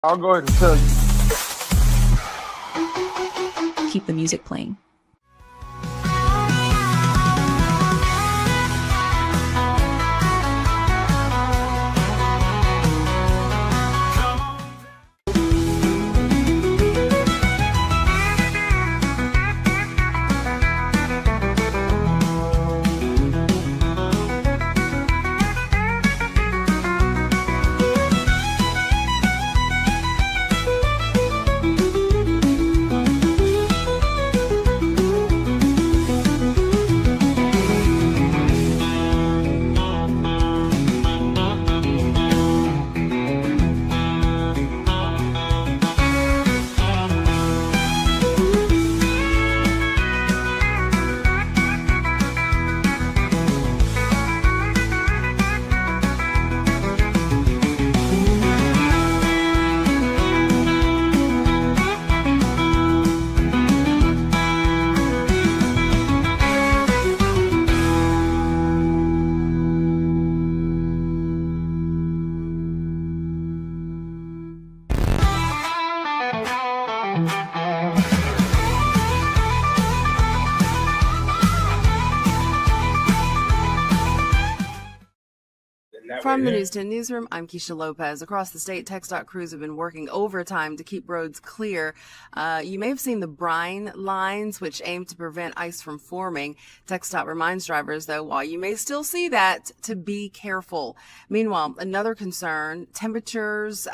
I'll go ahead and tell you. Keep the music playing. From the News 10 newsroom, I'm Keisha Lopez. Across the state, TxDOT crews have been working overtime to keep roads clear. You may have seen the brine lines, which aim to prevent ice from forming. TxDOT reminds drivers, though, while you may still see that, to be careful. Meanwhile, another concern, temperatures,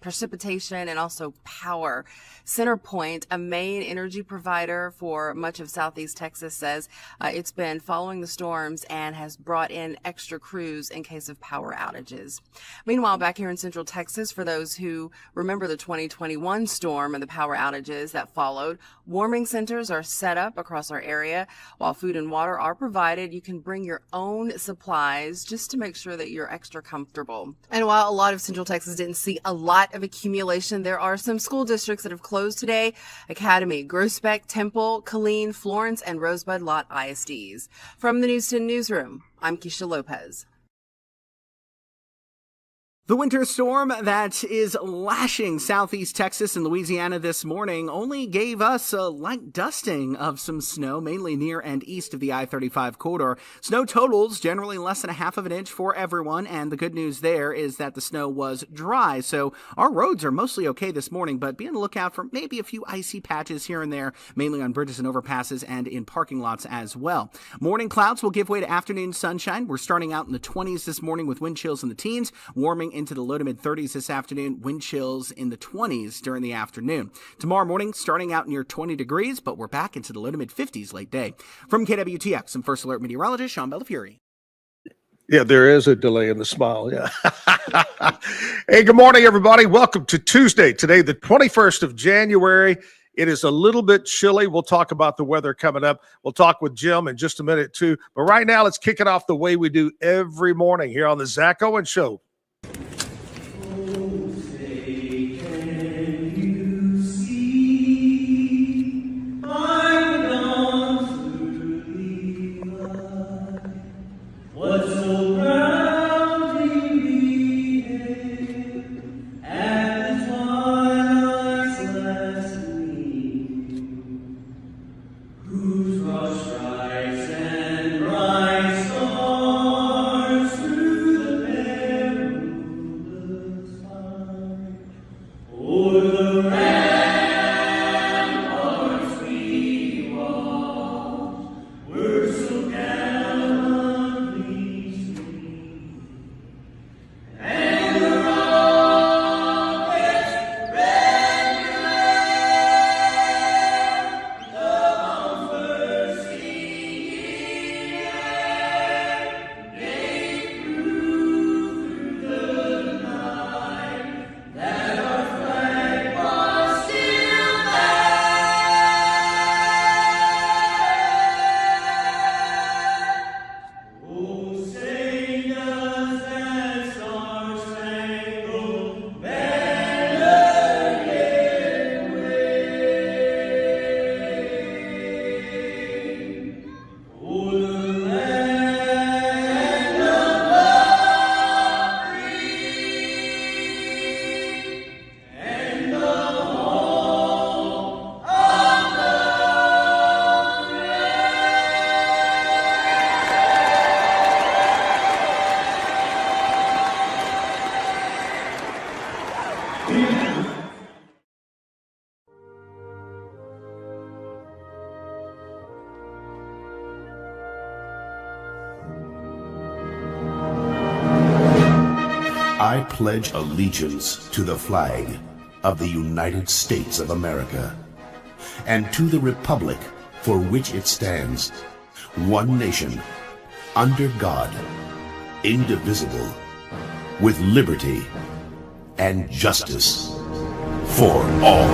precipitation, and also power. CenterPoint, a main energy provider for much of southeast Texas, says it's been following the storms and has brought in extra crews in case of power outages. Meanwhile, back here in Central Texas, for those who remember the 2021 storm and the power outages that followed, warming centers are set up across our area. While food and water are provided, you can bring your own supplies just to make sure that you're extra comfortable. And while a lot of Central Texas didn't see a lot of accumulation, there are some school districts that have closed today: Academy, Groesbeck, Temple, Killeen, Florence, and Rosebud Lot ISDs. From the News 10 newsroom, I'm Keisha Lopez. The winter storm that is lashing southeast Texas and Louisiana this morning only gave us a light dusting of some snow, mainly near and east of the I-35 corridor. Snow totals generally less than a half of an inch for everyone, and the good news there is that the snow was dry, so our roads are mostly okay this morning, but be on the lookout for maybe a few icy patches here and there, mainly on bridges and overpasses and in parking lots as well. Morning clouds will give way to afternoon sunshine. We're starting out in the 20s this morning with wind chills in the teens, warming into the low to mid 30s this afternoon, wind chills in the 20s during the afternoon. Tomorrow morning, starting out near 20 degrees, but we're back into the low to mid 50s late day. From KWTX, I'm First Alert meteorologist Sean Bellafury. Yeah, there is a delay in the smile. Yeah. Hey, good morning, everybody. Welcome to Tuesday. Today, the 21st of January. It is a little bit chilly. We'll talk about the weather coming up. We'll talk with Jim in just a minute, too. But right now, let's kick it off the way we do every morning here on the Zack Owen Show. I pledge allegiance to the flag of the United States of America and to the republic for which it stands, one nation, under God, indivisible, with liberty and justice for all.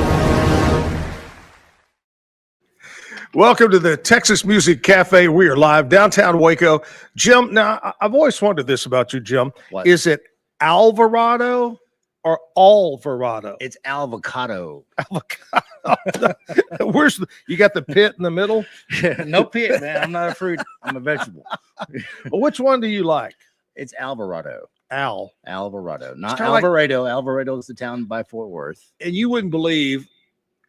Welcome to the Texas Music Cafe. We are live downtown Waco. Jim, now I've always wondered this about you, Jim. What? Is it Alvarado or Alvarado? It's avocado. Avocado. Where's you got the pit in the middle? No pit, man. I'm not a fruit. I'm a vegetable. Well, which one do you like? It's Alvarado. Alvarado, not kinda like- Alvarado. Alvarado is the town by Fort Worth. And you wouldn't believe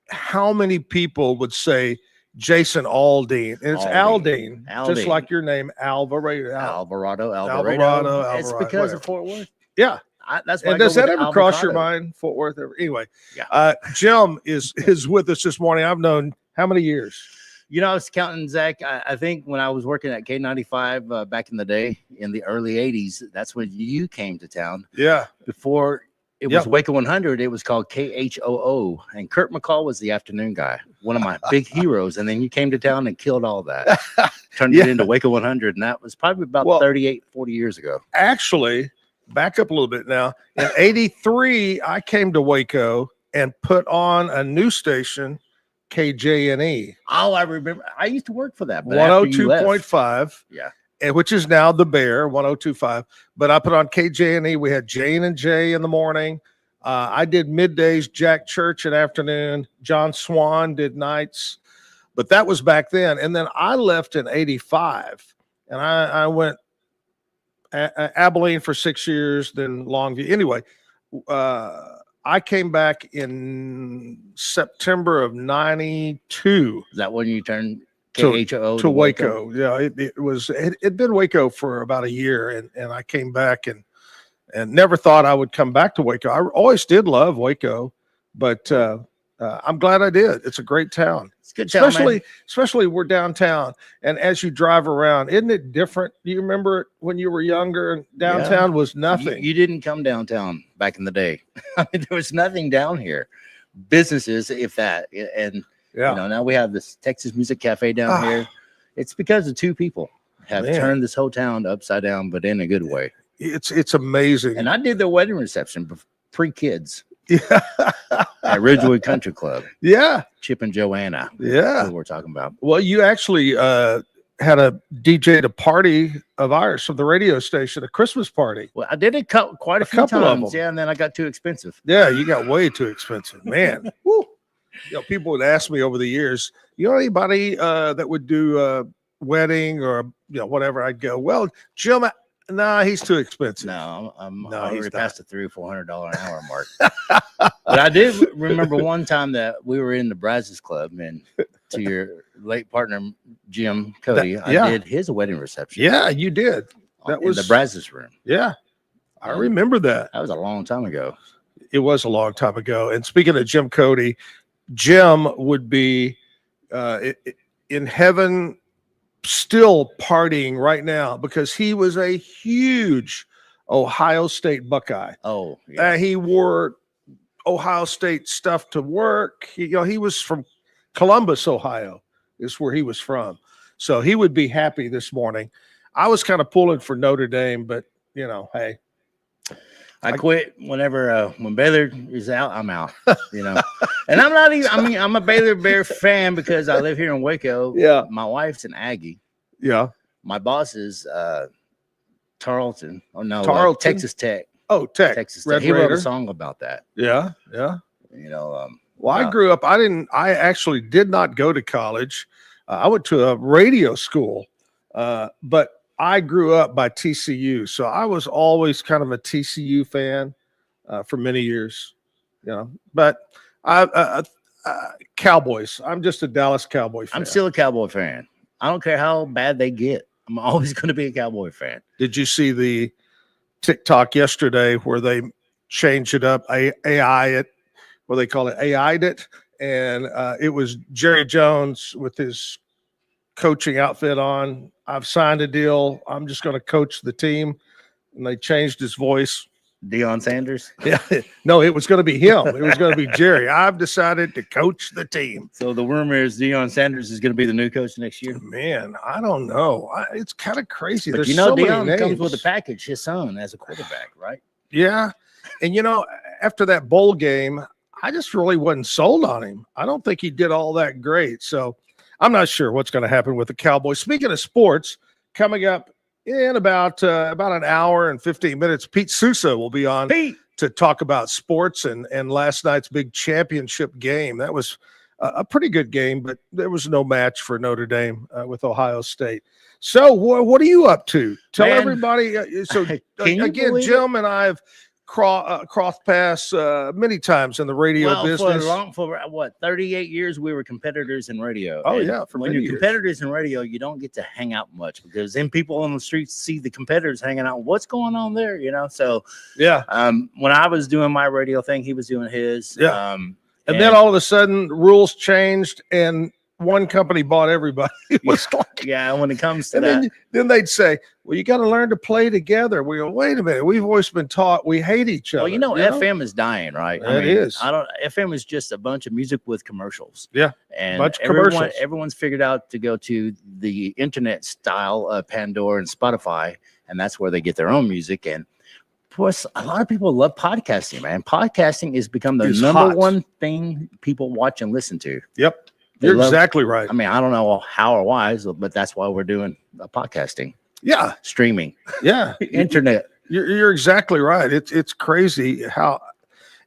how many people would say Jason Aldean. And it's Aldean, just Aldean. like your name, Alvarado. Alvarado. It's Alvarado, because whatever. of Fort Worth. Yeah. That's why And I does go that with ever cross your avocado. mind, Fort Worth? Anyway, Yeah. Jim is with us this morning. I've known how many years? You know, I was counting, Zach. I think when I was working at K95 back in the day, in the early 80s, that's when you came to town. Yeah. Before it was Waco 100, it was called KHOO. And Kurt McCall was the afternoon guy, one of my big heroes. And then you came to town and killed all that, turned it into Waco 100. And that was probably about 40 years ago. Actually, back up a little bit now. In 83, I came to Waco and put on a new station, KJNE. Oh, I remember. I used to work for that. But after you left- 102.5. Yeah. Which is now the Bear 102.5. But I put on KJNE. We had Jane and Jay in the morning. I did middays, Jack Church in afternoon. John Swan did nights. But that was back then. And then I left in 85. And I went Abilene for 6 years, then Longview. Anyway, I came back in September of 92. Is that when you turned To- KHOO to Waco. Yeah, it'd been Waco for about a year, and I came back and never thought I would come back to Waco. I always did love Waco, but I'm glad I did. It's a great town. It's a good town, man. Especially we're downtown, and as you drive around, isn't it different? Do you remember it when you were younger and downtown was nothing? You didn't come downtown back in the day. I mean, there was nothing down here. Businesses, if that, and Yeah. you know, now we have this Texas Music Cafe down here. It's because of two people have turned this whole town upside down, but in a good way. It's amazing. And I did the wedding reception pre-kids Yeah. at Ridgewood Country Club. Yeah. Chip and Joanna. Yeah. That's what we're talking about. Well, you actually had a DJ to party of ours from the radio station, a Christmas party. Well, I did it quite a few couple of times. them. Yeah, and then I got too expensive. Yeah, you got way too expensive, man. Woo. You know, people would ask me over the years, you know, anybody that would do a wedding or whatever? I'd go, well, Jim, nah, he's too expensive. No, I'm No, already he's past the $300-$400 an hour mark. But I did remember one time that we were in the Brazos Club, and to your late partner Jim Cody, I did his wedding reception. Yeah, you did. That in was the Brazos room. Yeah, I remember that. That was a long time ago. It was a long time ago. And speaking of Jim Cody, Jim would be in heaven still partying right now because he was a huge Ohio State Buckeye. Oh, yeah. He wore Ohio State stuff to work. He was from Columbus, Ohio, is where he was from. So he would be happy this morning. I was kind of pulling for Notre Dame, but hey. I quit whenever when Baylor is out, I'm out. And I'm not even. I mean, I'm a Baylor Bear fan because I live here in Waco. Yeah, my wife's an Aggie. Yeah, my boss is Tarleton. Oh no, Tarleton? Texas Tech. Oh, Texas Tech. Red He wrote Raider. a song about that. Yeah. Well, I grew up. I actually did not go to college. I went to a radio school, but I grew up by TCU, so I was always kind of a TCU fan for many years. But Cowboys. I'm just a Dallas Cowboy fan. I'm still a Cowboy fan. I don't care how bad they get. I'm always going to be a Cowboy fan. Did you see the TikTok yesterday where they changed it up, AI it, what they call it, AI'd it, and it was Jerry Jones with his coaching outfit on. I've signed a deal. I'm just going to coach the team, and they changed his voice. Deion Sanders? Yeah, no, it was going to be him. It was going to be Jerry. I've decided to coach the team. So the rumor is Deion Sanders is going to be the new coach next year. Man, I don't know. It's kind of crazy. But There's you know, so many Deion names. comes with a package. His son as a quarterback, right? Yeah, and after that bowl game, I just really wasn't sold on him. I don't think he did all that great. So I'm not sure what's going to happen with the Cowboys. Speaking of sports, coming up in about an hour and 15 minutes, Pete Sousa will be on to talk about sports and last night's big championship game. That was a pretty good game, but there was no match for Notre Dame with Ohio State. So what are you up to? Tell everybody. So again, Jim and I have crossed paths many times in the radio business. For what, 38 years we were competitors in radio. Oh, and yeah, for when many you're years. competitors in radio, you don't get to hang out much because then people on the streets see the competitors hanging out. What's going on there? So yeah. When I was doing my radio thing, he was doing his. Yeah. And then all of a sudden rules changed and one company bought everybody. It was when it comes to that. Then they'd say, well, you got to learn to play together. We go, wait a minute. We've always been taught we hate each other. Well, FM is dying, right? It is. FM is just a bunch of music with commercials. Yeah. And bunch of commercials. Everyone's figured out to go to the internet style of Pandora and Spotify, and that's where they get their own music. And plus, a lot of people love podcasting, man. Podcasting has become the number one thing people watch and listen to. Yep. You're exactly right. I mean, I don't know how or why, but that's why we're doing podcasting. Yeah. Streaming. Yeah. Internet. You're exactly right. It's crazy how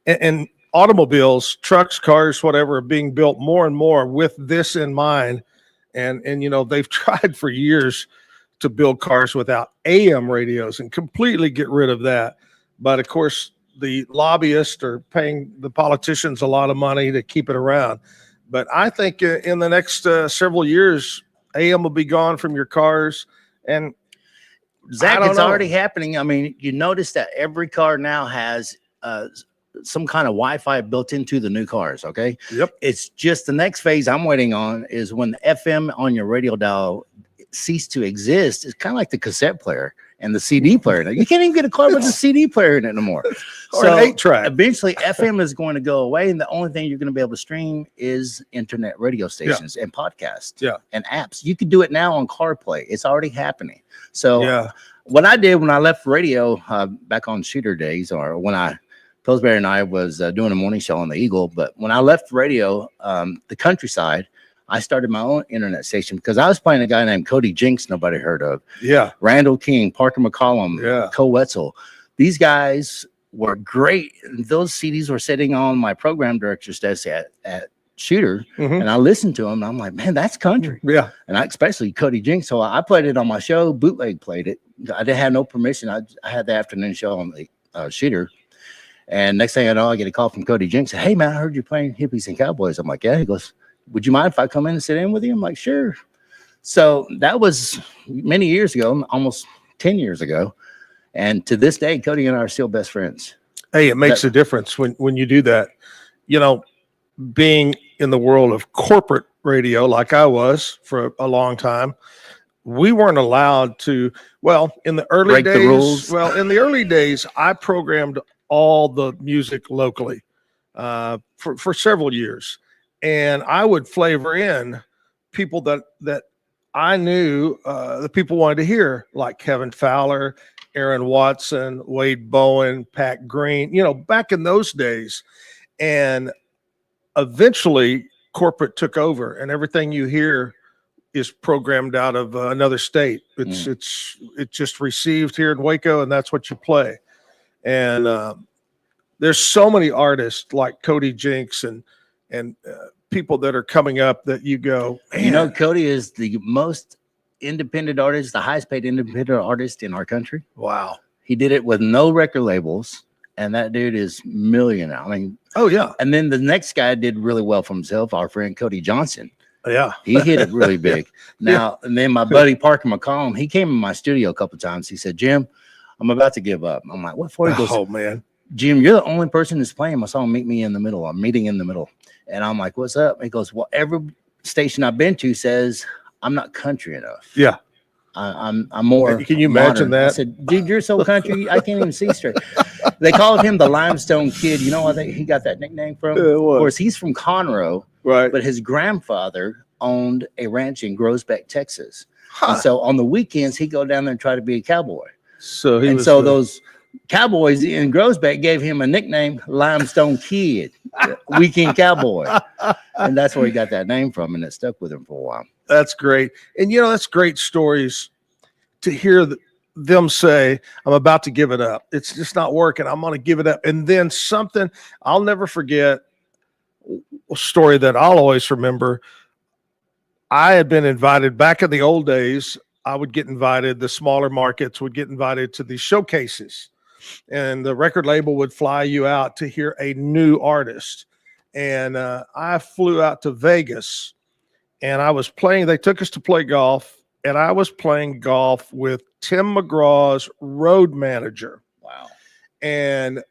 and automobiles, trucks, cars, whatever, are being built more and more with this in mind. And they've tried for years to build cars without AM radios and completely get rid of that. But of course, the lobbyists are paying the politicians a lot of money to keep it around. But I think in the next several years, AM will be gone from your cars. And Zach, it's already happening. I mean, you notice that every car now has some kind of Wi-Fi built into the new cars, okay? Yep. It's just the next phase I'm waiting on is when the FM on your radio dial cease to exist. It's kind of like the cassette player and the CD player. Now, you can't even get a car with a CD player in it anymore. Or an 8-track. Eventually, FM is going to go away, and the only thing you're going to be able to stream is internet radio stations and podcasts and apps. You can do it now on CarPlay. It's already happening. So what I did when I left radio back on Shooter days, or when Pillsbury and I was doing a morning show on the Eagle, but when I left radio, the countryside, I started my own internet station because I was playing a guy named Cody Jinks, nobody heard of. Yeah. Randall King, Parker McCollum, Co Wetzel. These guys were great. Those CDs were sitting on my program director's desk at Shooter, and I listened to them. And I'm like, man, that's country. Yeah. And especially Cody Jinks. So I played it on my show. Bootleg played it. I didn't have no permission. I had the afternoon show on the Shooter. And next thing I know, I get a call from Cody Jinks. Hey, man, I heard you playing Hippies and Cowboys. I'm like, yeah. He goes, would you mind if I come in and sit in with you? I'm like, sure. So that was many years ago, almost 10 years ago. And to this day, Cody and I are still best friends. Hey, it makes a difference when you do that. Being in the world of corporate radio, like I was for a long time, we weren't allowed to, in the early days, the rules. In the early days, I programmed all the music locally for several years. And I would flavor in people that I knew the people wanted to hear, like Kevin Fowler, Aaron Watson, Wade Bowen, Pat Green, back in those days. And eventually corporate took over and everything you hear is programmed out of another state. It's just received here in Waco, and that's what you play. And there's so many artists like Cody Jinks and people that are coming up that you go, man. Cody is the most independent artist, the highest paid independent artist in our country. Wow. He did it with no record labels, and that dude is millionaire. I mean, and then the next guy did really well for himself, our friend Cody Johnson. Yeah. He hit it really big. Now, and then my buddy Parker McCollum, he came in my studio a couple of times. He said, Jim, I'm about to give up. I'm like, what for? He goes, oh, man. Jim, you're the only person who's playing my song, Meet Me in the Middle. I'm meeting in the middle. And I'm like, what's up? He goes, well, every station I've been to says I'm not country enough. Yeah. I'm more. Can you imagine that? I said, dude, you're so country, I can't even see straight. They called him the Limestone Kid. You know why he got that nickname from? Of course, he's from Conroe, right? But his grandfather owned a ranch in Groesbeck, Texas. And so on the weekends, he'd go down there and try to be a cowboy. So those cowboys in Groesbeck gave him a nickname, Limestone Kid, weekend cowboy. And that's where he got that name from, and it stuck with him for a while. That's great. And, that's great stories to hear them say, I'm about to give it up. It's just not working. I'm going to give it up. And then something I'll never forget, a story that I'll always remember. I had been invited back in the old days. I would get invited. The smaller markets would get invited to these showcases, and the record label would fly you out to hear a new artist. And I flew out to Vegas, and I was playing. They took us to play golf, and I was playing golf with Tim McGraw's road manager. Wow. And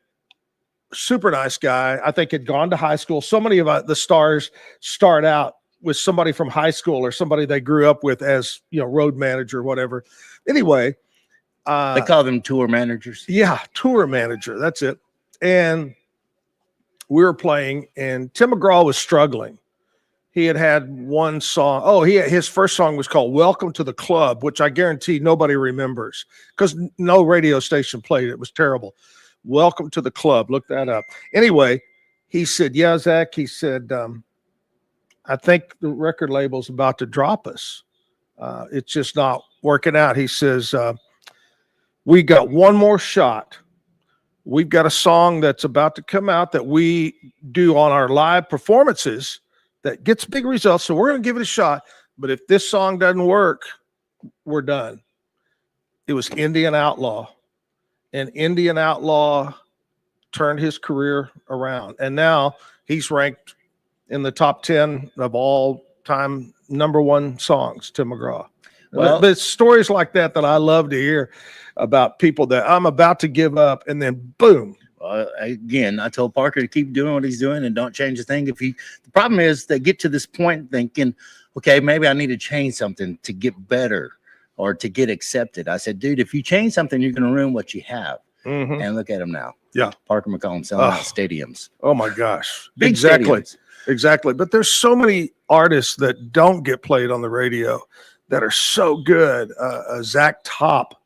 super nice guy. I think had gone to high school. So many of the stars start out with somebody from high school or somebody they grew up with as, road manager or whatever. Anyway. They call them tour managers. Yeah, tour manager. That's it. And we were playing, and Tim McGraw was struggling. He had one song. His first song was called Welcome to the Club, which I guarantee nobody remembers because no radio station played it. It was terrible. Welcome to the Club. Look that up. Anyway, he said, yeah, Zach, he said, I think the record label's about to drop us. It's just not working out. He says, we got one more shot. We've got a song that's about to come out that we do on our live performances that gets big results. So we're going to give it a shot. But if this song doesn't work, we're done. It was Indian Outlaw. And Indian Outlaw turned his career around. And now he's ranked in the top 10 of all time #1 songs, Tim McGraw. Well, but it's stories like that I love to hear about people that I'm about to give up, and then boom. Again, I told Parker to keep doing what he's doing and don't change a thing. The problem is they get to this point thinking, okay, maybe I need to change something to get better or to get accepted. I said, dude, if you change something, you're going to ruin what you have. Mm-hmm. And look at him now. Yeah. Parker McCollum selling out stadiums. Oh my gosh. Big exactly. Stadiums. Exactly. But there's so many artists that don't get played on the radio that are so good. Zach Top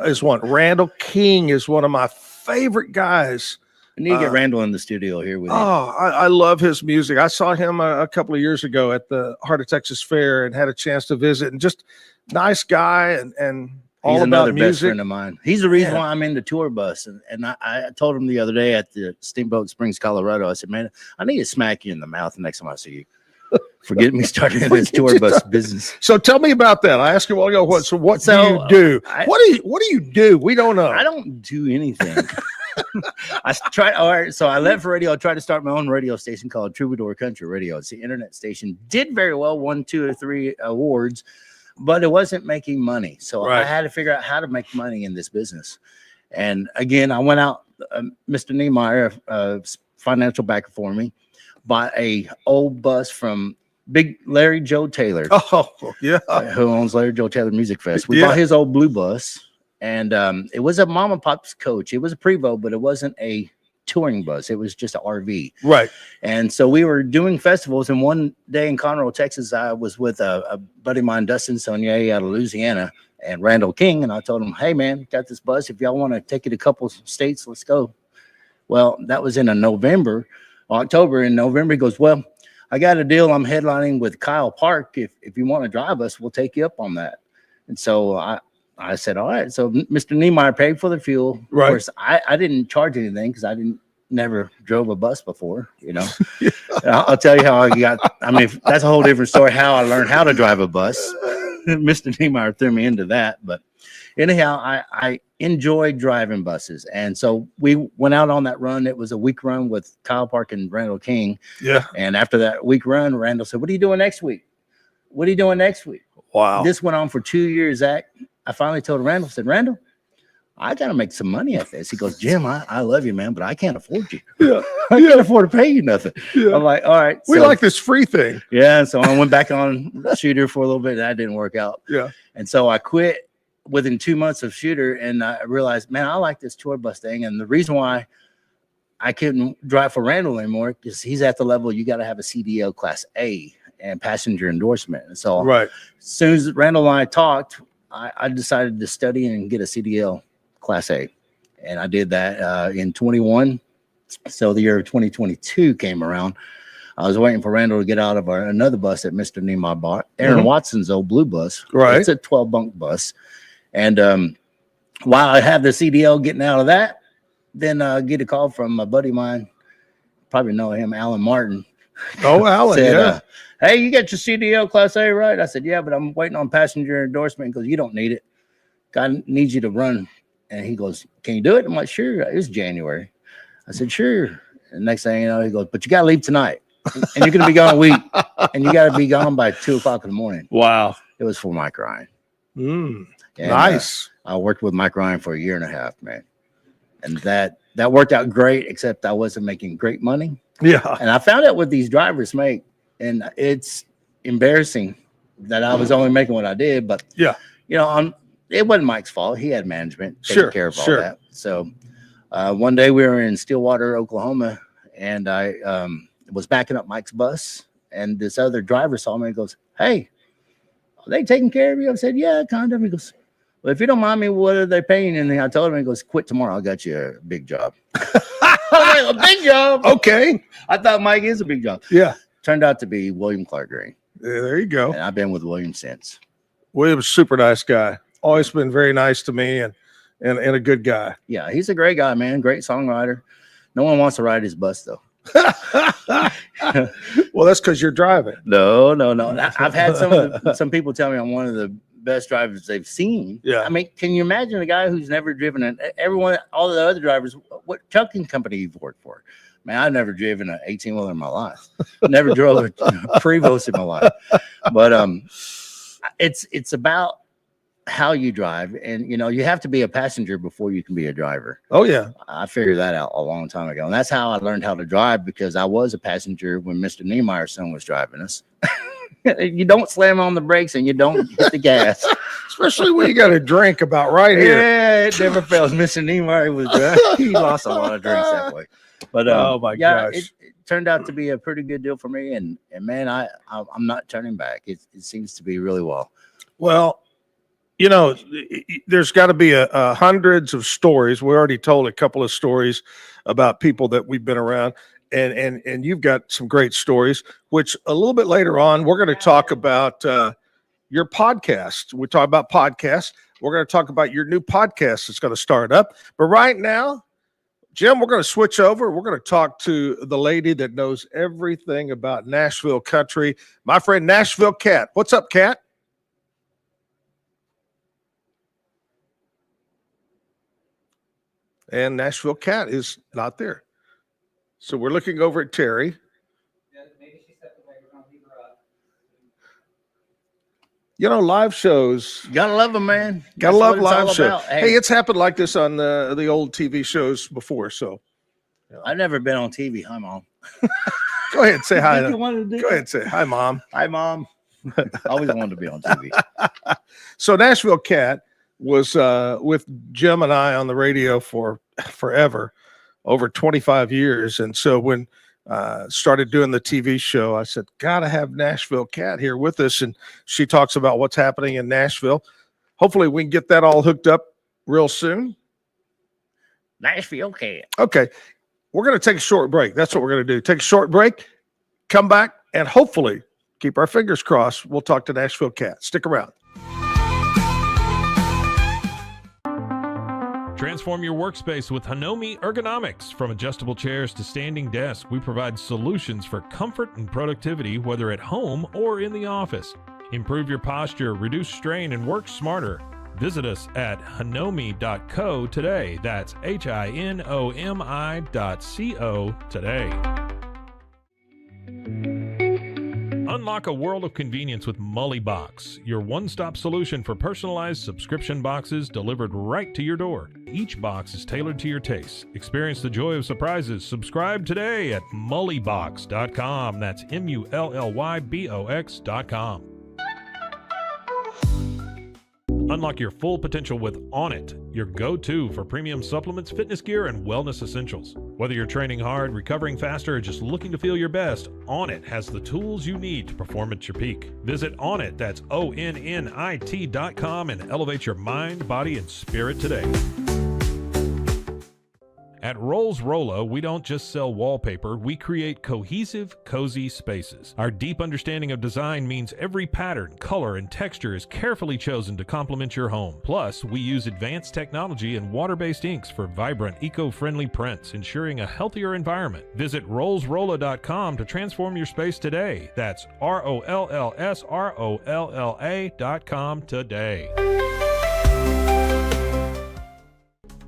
is one. Randall King is one of my favorite guys. I need to get Randall in the studio here with you. I love his music. I saw him a couple of years ago at the Heart of Texas Fair and had a chance to visit, and just nice guy and all He's about another music. best friend of mine. He's the reason why I'm in the tour bus. And I told him the other day at the Steamboat Springs, Colorado, I said, man, I need to smack you in the mouth next time I see you. For getting me started in this tour bus business. So tell me about that. I asked you a while ago, what do you do? What do you do? We don't know. I don't do anything. So I left radio. I tried to start my own radio station called Troubadour Country Radio. It's the internet station. Did very well, won 2 or 3 awards, but it wasn't making money. So I had to figure out how to make money in this business. And again, I went out, Mr. Niemeyer, financial backer for me, bought a old bus from Big Larry Joe Taylor. Oh, yeah. Who owns Larry Joe Taylor Music Fest. We bought his old blue bus, and it was a mom and pop's coach. It was a Prevost, but it wasn't a touring bus. It was just an RV. Right. And so we were doing festivals, and one day in Conroe, Texas, I was with a buddy of mine, Dustin Saunier out of Louisiana, and Randall King, and I told him, hey, man, got this bus. If y'all want to take it to a couple states, let's go. Well, that was in October. In November, he goes, well, I got a deal. I'm headlining with Kyle Park. If you want to drive us, we'll take you up on that. And so I said, all right. So Mr. Niemeyer paid for the fuel. Right. Of course, I didn't charge anything because I never drove a bus before, Yeah. I'll tell you how that's a whole different story, how I learned how to drive a bus. Mr. Niemeyer threw me into that. But anyhow, I enjoyed driving buses. And so we went out on that run. It was a week run with Kyle Park and Randall King. Yeah. And after that week run, Randall said, what are you doing next week? What are you doing next week? Wow. This went on for 2 years, Zach. I finally told Randall, said, Randall, I got to make some money at this. He goes, Jim, I love you, man, but I can't afford you. Yeah. I can't afford to pay you nothing. Yeah. I'm like, all right. We like this free thing. Yeah. So I went back on Shooter for a little bit. And that didn't work out. Yeah. And so I quit within 2 months of Shooter. And I realized, man, I like this tour bus thing. And the reason why I couldn't drive for Randall anymore, because he's at the level you got to have a CDL Class A and passenger endorsement. And so right. As soon as Randall and I talked, I decided to study and get a CDL Class A. And I did that in 21. So the year of 2022 came around. I was waiting for Randall to get out of another bus that Mr. Nima bought, Aaron Watson's old blue bus. Right. It's a 12-bunk bus. And while I have the CDL getting out of that, then get a call from a buddy of mine, probably know him, Alan Martin. Oh, Alan, said, hey, you got your CDL Class A, right? I said, yeah, but I'm waiting on passenger endorsement. He goes, you don't need it. God needs you to run. And he goes, can you do it? I'm like, sure. It was January. I said, sure. And next thing you know, he goes, but you got to leave tonight. And you're going to be gone a week. And you got to be gone by 2 o'clock in the morning. Wow. It was for Mike Ryan. Nice. I worked with Mike Ryan for 1.5 years, man. And that worked out great, except I wasn't making great money. Yeah. And I found out what these drivers make. And it's embarrassing that I was only making what I did. But, yeah, you know, it wasn't Mike's fault. He had management taking care of all that. So one day we were in Stillwater, Oklahoma, and I was backing up Mike's bus. And this other driver saw me and goes, hey, are they taking care of you? I said, yeah, kind of. He goes, well, if you don't mind me, what are they paying? And I told him, he goes, quit tomorrow. I got you a big job. I was like, a big job? Okay. I thought Mike is a big job. Yeah. Turned out to be William Clark Green. Yeah, there you go. And I've been with William since. William's a super nice guy. Always been very nice to me and a good guy. Yeah, he's a great guy, man. Great songwriter. No one wants to ride his bus, though. Well, that's because you're driving. No. I've had some people tell me I'm one of the best drivers they've seen. Yeah. I mean, can you imagine a guy who's never driven all the other drivers, what trucking company you've worked for? Man, I've never driven an 18-wheeler in my life. Never drove a Prevost in my life. But it's about how you drive, and you know, you have to be a passenger before you can be a driver. Oh yeah. I figured that out a long time ago. And that's how I learned how to drive, because I was a passenger when Mr. Niemeyer's son was driving us. You don't slam on the brakes and you don't hit the gas. Especially when you got a drink about right here. Yeah, it never fails. Mr. Niemeyer was he lost a lot of drinks that way. But oh my gosh. It turned out to be a pretty good deal for me, and man, I'm not turning back. It seems to be really well. Well, you know, there's got to be hundreds of stories. We already told a couple of stories about people that we've been around, and you've got some great stories, which a little bit later on, we're going to talk about your podcast. We talk about podcasts. We're going to talk about your new podcast that's going to start up. But right now, Jim, we're going to switch over. We're going to talk to the lady that knows everything about Nashville country, my friend Nashville Cat. What's up, Cat? And Nashville Cat is not there. So we're looking over at Terry. Maybe she stepped away. We're going to leave her up. You know, live shows. You gotta love them, man. Gotta love live shows. Hey, Hey, it's happened like this on the old TV shows before. So I've never been on TV. Hi, Mom. go ahead and say hi. Go ahead and say hi, Mom. Hi, Mom. I always wanted to be on TV. So Nashville Cat was with Jim and I on the radio for forever, over 25 years. And so when started doing the TV show, I said, gotta have Nashville Cat here with us. And she talks about what's happening in Nashville. Hopefully we can get that all hooked up real soon. Nashville Cat. Okay. We're going to take a short break. That's what we're going to do. Take a short break, come back, and hopefully keep our fingers crossed. We'll talk to Nashville Cat. Stick around. Transform your workspace with Hanomi Ergonomics. From adjustable chairs to standing desks, we provide solutions for comfort and productivity, whether at home or in the office. Improve your posture, reduce strain, and work smarter. Visit us at hanomi.co today. That's HINOMI.co today. Unlock a world of convenience with Mully Box, your one-stop solution for personalized subscription boxes delivered right to your door. Each box is tailored to your taste. Experience the joy of surprises. Subscribe today at mullybox.com. That's MULLYBOX.com. Unlock your full potential with Onnit, your go-to for premium supplements, fitness gear, and wellness essentials. Whether you're training hard, recovering faster, or just looking to feel your best, Onnit has the tools you need to perform at your peak. Visit Onnit, that's ONNIT.com, and elevate your mind, body, and spirit today. At Rolls Rolo, we don't just sell wallpaper, we create cohesive, cozy spaces. Our deep understanding of design means every pattern, color, and texture is carefully chosen to complement your home. Plus, we use advanced technology and water-based inks for vibrant, eco-friendly prints, ensuring a healthier environment. Visit rollsrolla.com to transform your space today. That's ROLLSROLLA.com today.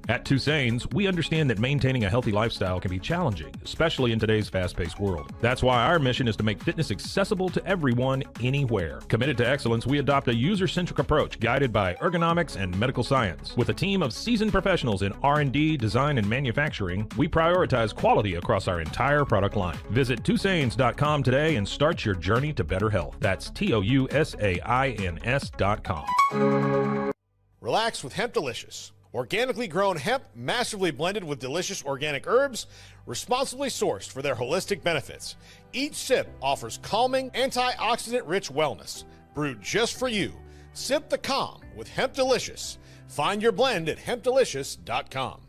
At Tusain's, we understand that maintaining a healthy lifestyle can be challenging, especially in today's fast-paced world. That's why our mission is to make fitness accessible to everyone, anywhere. Committed to excellence, we adopt a user-centric approach guided by ergonomics and medical science. With a team of seasoned professionals in R&D, design, and manufacturing, we prioritize quality across our entire product line. Visit Tusains.com today and start your journey to better health. That's TOUSAINS.com. Relax with Hemp Delicious. Organically grown hemp, massively blended with delicious organic herbs, responsibly sourced for their holistic benefits. Each sip offers calming, antioxidant-rich wellness. Brewed just for you. Sip the calm with Hemp Delicious. Find your blend at hempdelicious.com.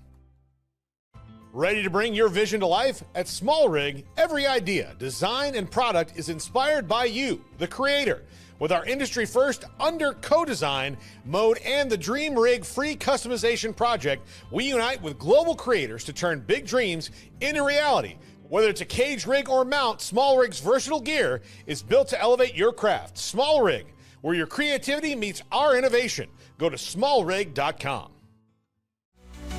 Ready to bring your vision to life? At Small Rig, every idea, design, and product is inspired by you, the creator. With our industry-first under co-design mode and the Dream Rig free customization project, we unite with global creators to turn big dreams into reality. Whether it's a cage rig or mount, Small Rig's versatile gear is built to elevate your craft. Small Rig, where your creativity meets our innovation. Go to smallrig.com.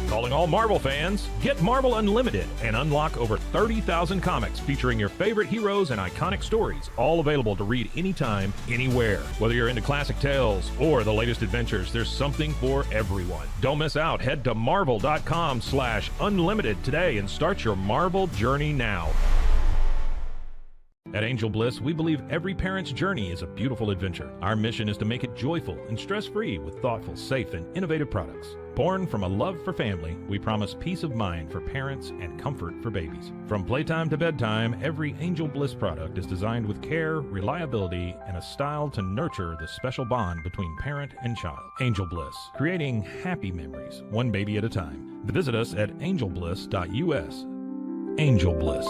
Calling all Marvel fans, get Marvel Unlimited and unlock over 30,000 comics featuring your favorite heroes and iconic stories, all available to read anytime, anywhere. Whether you're into classic tales or the latest adventures, there's something for everyone. Don't miss out. Head to marvel.com/unlimited today and start your Marvel journey now. At Angel Bliss, we believe every parent's journey is a beautiful adventure. Our mission is to make it joyful and stress-free with thoughtful, safe, and innovative products. Born from a love for family, we promise peace of mind for parents and comfort for babies. From playtime to bedtime, every Angel Bliss product is designed with care, reliability, and a style to nurture the special bond between parent and child. Angel Bliss, creating happy memories, one baby at a time. Visit us at angelbliss.us. Angel Bliss.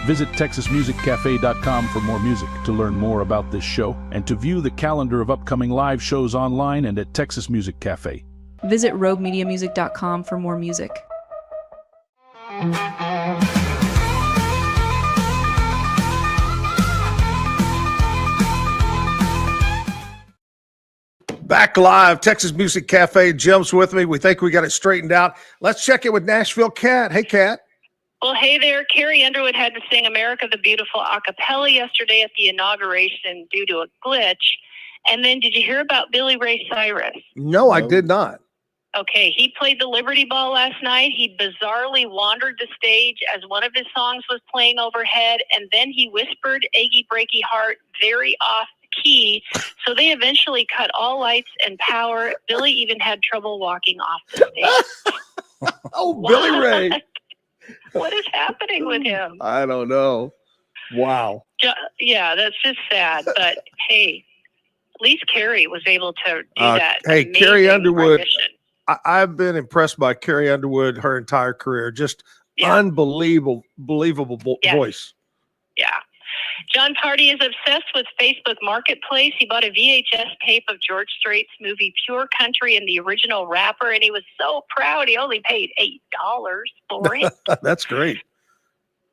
Visit TexasMusicCafe.com for more music, to learn more about this show, and to view the calendar of upcoming live shows online and at Texas Music Cafe. Visit RogueMediaMusic.com for more music. Back live, Texas Music Cafe. Jim's with me. We think we got it straightened out. Let's check in with Nashville Cat. Hey, Cat. Well, hey there. Carrie Underwood had to sing America the Beautiful a cappella yesterday at the inauguration due to a glitch. And then did you hear about Billy Ray Cyrus? No, I did not. Okay, he played the Liberty Ball last night. He bizarrely wandered the stage as one of his songs was playing overhead, and then he whispered Achy Breaky Heart very off key. So they eventually cut all lights and power. Billy even had trouble walking off the stage. Oh, Billy Ray. What is happening with him? I don't know. Wow. Yeah, that's just sad. But hey, at least Carrie was able to do that. Hey, Carrie Underwood. rendition. I've been impressed by Carrie Underwood her entire career. Just unbelievable voice. Yeah. John Party is obsessed with Facebook Marketplace. He bought a VHS tape of George Strait's movie Pure Country and the original rapper, and he was so proud he only paid $8 for it. That's great.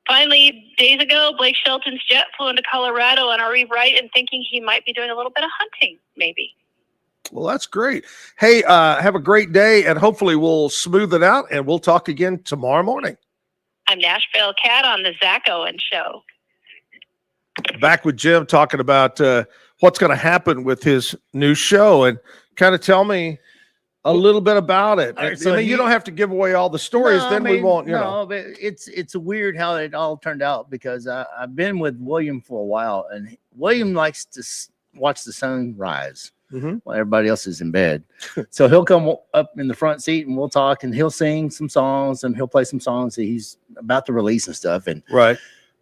Finally, days ago, Blake Shelton's jet flew into Colorado, and are we right in thinking he might be doing a little bit of hunting, maybe? Well, that's great. Hey, have a great day, and hopefully we'll smooth it out, and we'll talk again tomorrow morning. I'm Nashville Cat on the Zack Owen Show. back with Jim talking about what's going to happen with his new show, and kind of tell me a little bit about it. Right, so I mean, you don't have to give away all the stories. No, then we won't, you know. But it's weird how it all turned out, because I've been with William for a while, and William likes to watch the sun rise while everybody else is in bed. So he'll come up in the front seat and we'll talk, and he'll sing some songs and he'll play some songs that he's about to release and stuff. And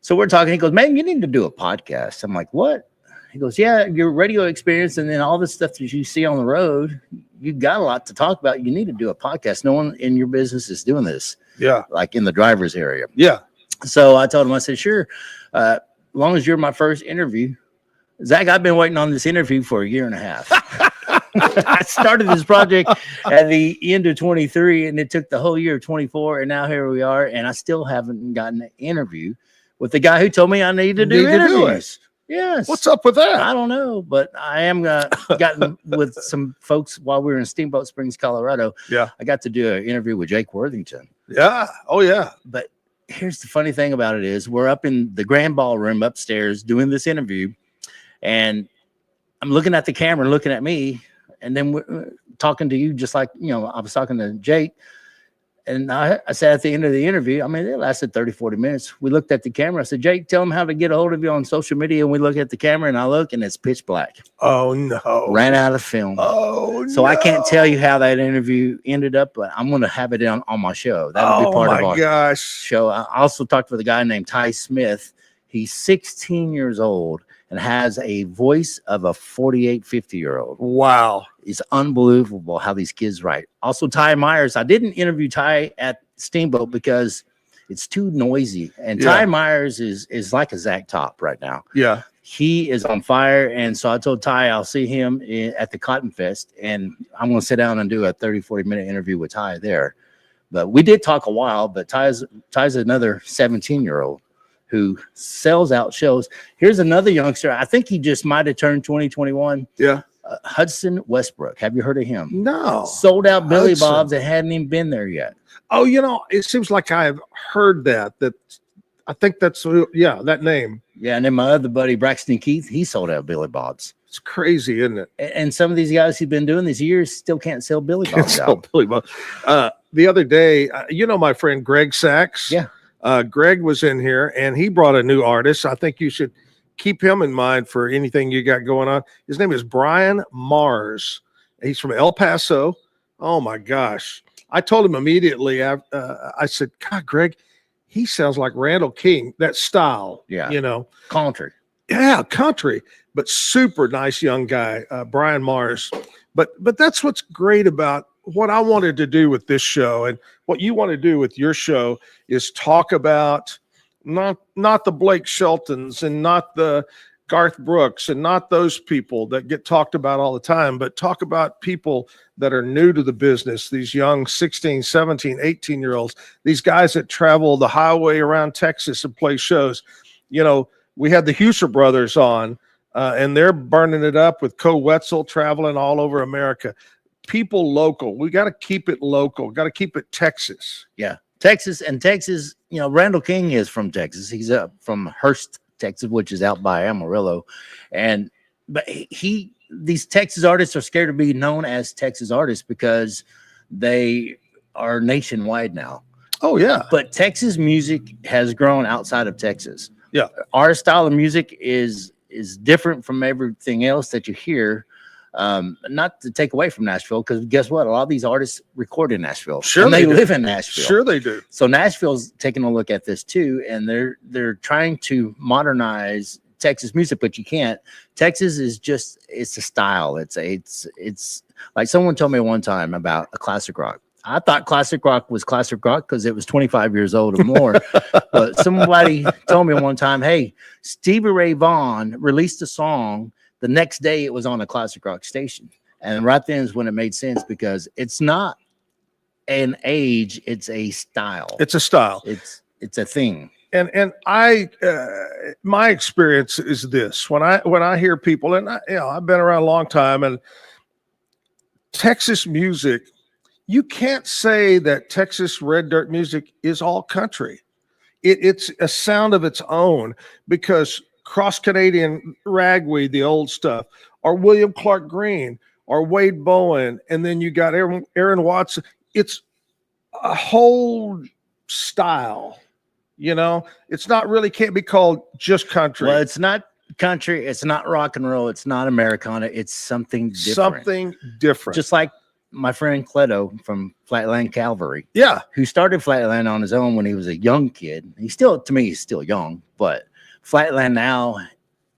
so we're talking. He goes, "Man, you need to do a podcast." I'm like, "What?" He goes, "Yeah, your radio experience and then all this stuff that you see on the road, you got a lot to talk about. You need to do a podcast. No one in your business is doing this." Yeah. Like in the driver's area. Yeah. So I told him, I said, "Sure. As long as you're my first interview." Zach, I've been waiting on this interview for a year and a half. I started this project at the end of 23, and it took the whole year of 24, and now here we are, and I still haven't gotten an interview with the guy who told me I needed to do interviews. Yes. What's up with that? I don't know, but I am gotten with some folks while we were in Steamboat Springs, Colorado. Yeah. I got to do an interview with Jake Worthington. Yeah. Oh, yeah. But here's the funny thing about it is we're up in the grand ballroom upstairs doing this interview, and I'm looking at the camera, looking at me, and then we're talking to you just like, you know, I was talking to Jake. And I said at the end of the interview, I mean, it lasted 30, 40 minutes. We looked at the camera. I said, "Jake, tell them how to get a hold of you on social media." And we look at the camera, and I look, and it's pitch black. Oh, no. Ran out of film. Oh, so I can't tell you how that interview ended up, but I'm going to have it on my show. That'll be part of our show. I also talked with a guy named Ty Smith. He's 16 years old and has a voice of a 48, 50-year-old. Wow. It's unbelievable how these kids write. Also, Ty Myers. I didn't interview Ty at Steamboat because it's too noisy. And Ty Myers is like a Zach Top right now. Yeah. He is on fire. And so I told Ty I'll see him at the Cotton Fest. And I'm going to sit down and do a 30, 40-minute interview with Ty there. But we did talk a while. But Ty's another 17-year-old who sells out shows. Here's another youngster. I think he just might have turned 2021. Yeah. Hudson Westbrook. Have you heard of him? No. Sold out Billy Bob's and hadn't even been there yet. Oh, you know, it seems like I've heard that I think that's, that name. Yeah. And then my other buddy, Braxton Keith, he sold out Billy Bob's. It's crazy, isn't it? And some of these guys who've been doing these years still can't sell Billy Bob's out. Billy Bob. The other day, you know, my friend Greg Sachs. Yeah. Greg was in here and he brought a new artist. I think you should keep him in mind for anything you got going on. His name is Brian Mars. He's from El Paso. Oh my gosh. I told him immediately. I said, "God, Greg, he sounds like Randall King, that style." Yeah. You know, country. Yeah. Country, but super nice young guy, Brian Mars. But that's what's great about what I wanted to do with this show, and what you want to do with your show is talk about not the Blake Sheltons and not the Garth Brooks and not those people that get talked about all the time, but talk about people that are new to the business, these young 16, 17, 18-year-olds, these guys that travel the highway around Texas and play shows. You know, we had the Huser brothers on, and they're burning it up with Co Wetzel traveling all over America. People local. We got to keep it local. Got to keep it Texas. Yeah. Texas, you know, Randall King is from Texas. He's from Hurst, Texas, which is out by Amarillo. But these Texas artists are scared to be known as Texas artists because they are nationwide now. Oh, yeah. But Texas music has grown outside of Texas. Yeah. Our style of music is different from everything else that you hear. Not to take away from Nashville, because guess what? A lot of these artists record in Nashville. Sure, and they live in Nashville. Sure, they do. So Nashville's taking a look at this too, and they're trying to modernize Texas music, but you can't. Texas is it's a style. It's like someone told me one time about a classic rock. I thought classic rock was classic rock because it was 25 years old or more. But somebody told me one time, "Hey, Stevie Ray Vaughan released a song. The next day it was on a classic rock station." And right then is when it made sense, because it's not an age, it's a style. It's a style. It's a thing. And I my experience is this: when I hear people, and I've been around a long time, and Texas music, you can't say that Texas red dirt music is all country. It's a sound of its own, because Cross Canadian Ragweed, the old stuff, or William Clark Green, or Wade Bowen, and then you got Aaron Watson. It's a whole style, It's not really can't be called just country. Well, it's not country, it's not rock and roll, it's not Americana, it's something different. Something different. Just like my friend Cleto from Flatland Calvary. Yeah. Who started Flatland on his own when he was a young kid. He's still young, but Flatland now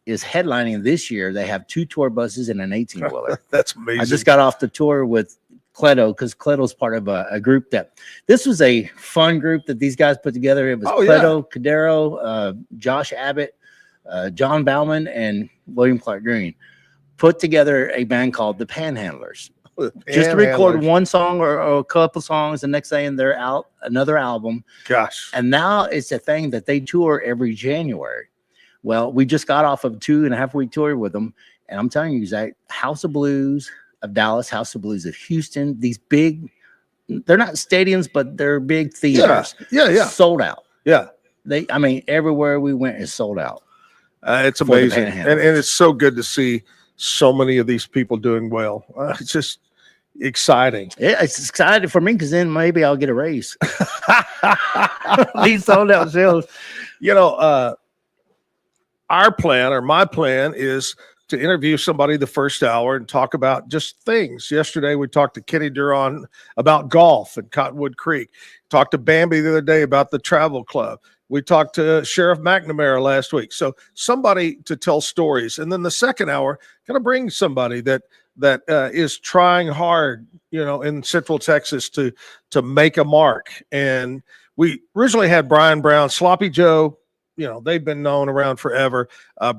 is headlining this year. They have 2 tour buses and an 18-wheeler. That's amazing. I just got off the tour with Cleto because Cleto's part of a group this was a fun group that these guys put together. It was Cleto, Cadero, Josh Abbott, John Bauman, and William Clark Green put together a band called the Panhandlers. Just to record one song or a couple songs, the next day, and they're out another album. Gosh. And now it's a thing that they tour every January. Well, we just got off of a 2.5-week tour with them. And I'm telling you, Zach, House of Blues of Dallas, House of Blues of Houston, these big, they're not stadiums, but they're big theaters. Yeah. Sold out. Yeah. Everywhere we went is sold out. It's amazing. And it's so good to see so many of these people doing well. It's just exciting. Yeah, it's exciting for me because then maybe I'll get a raise. These sold out shows. Our plan, or my plan, is to interview somebody the first hour and talk about just things. Yesterday, we talked to Kenny Duron about golf in Cottonwood Creek. Talked to Bambi the other day about the travel club. We talked to Sheriff McNamara last week. So somebody to tell stories. And then the second hour, going to bring somebody that is trying hard, in Central Texas to make a mark. And we originally had Brian Brown, Sloppy Joe. They've been known around forever.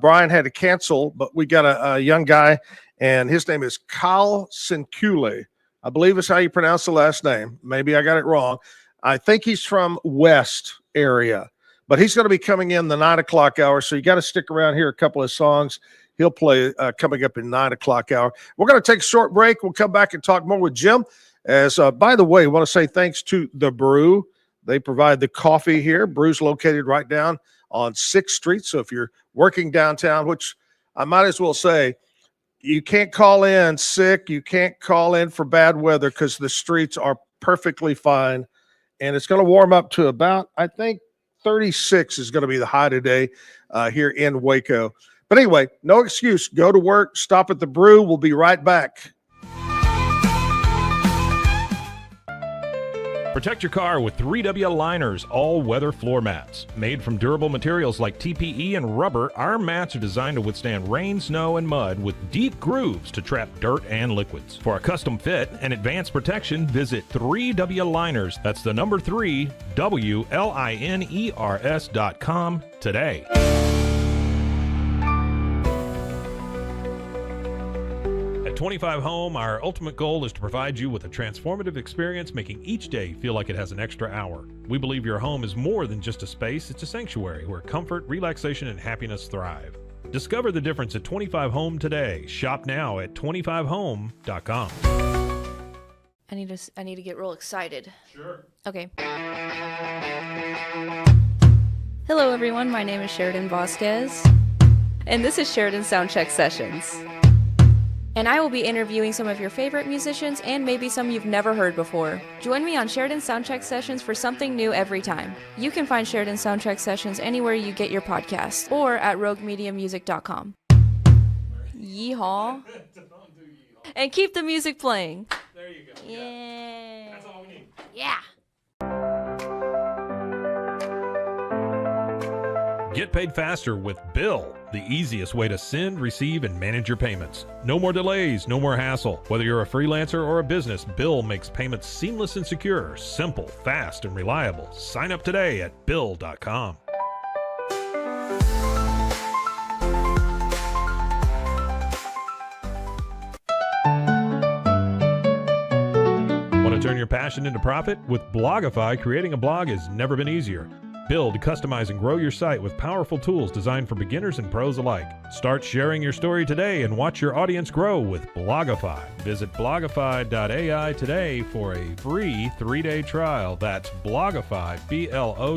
Brian had to cancel, but we got a young guy, and his name is Kyle Sinkule. I believe is how you pronounce the last name. Maybe I got it wrong. I think he's from West area, but he's going to be coming in the 9 o'clock hour. So you got to stick around here. A couple of songs he'll play coming up in 9 o'clock hour. We're going to take a short break. We'll come back and talk more with Jim. As by the way, I want to say thanks to The Brew. They provide the coffee here. Brew's located right down on 6th Street. So if you're working downtown, which I might as well say, you can't call in sick. You can't call in for bad weather because the streets are perfectly fine. And it's going to warm up to about, I think, 36 is going to be the high today here in Waco. But anyway, no excuse. Go to work. Stop at The Brew. We'll be right back. Protect your car with 3W Liners all-weather floor mats. Made from durable materials like TPE and rubber, our mats are designed to withstand rain, snow, and mud with deep grooves to trap dirt and liquids. For a custom fit and advanced protection, visit 3W Liners. That's the number 3, WLINERS.com today. At 25 Home, our ultimate goal is to provide you with a transformative experience, making each day feel like it has an extra hour. We believe your home is more than just a space, it's a sanctuary where comfort, relaxation, and happiness thrive. Discover the difference at 25 Home today. Shop now at 25home.com. I need to get real excited. Sure. Okay. Hello everyone, my name is Sheridan Vasquez, and this is Sheridan Soundcheck Sessions. And I will be interviewing some of your favorite musicians and maybe some you've never heard before. Join me on Sheridan Soundcheck Sessions for something new every time. You can find Sheridan Soundcheck Sessions anywhere you get your podcasts or at roguemediamusic.com. Yeehaw. And keep the music playing. There you go. Yeah. That's all we need. Yeah. Get paid faster with Bill, the easiest way to send, receive, and manage your payments. No more delays, no more hassle. Whether you're a freelancer or a business, Bill makes payments seamless and secure, simple, fast, and reliable. Sign up today at Bill.com. Want to turn your passion into profit? With Blogify, creating a blog has never been easier. Build, customize, and grow your site with powerful tools designed for beginners and pros alike. Start sharing your story today and watch your audience grow with Blogify. Visit blogify.ai today for a free 3-day trial. That's Blogify, BLOGIFY.ai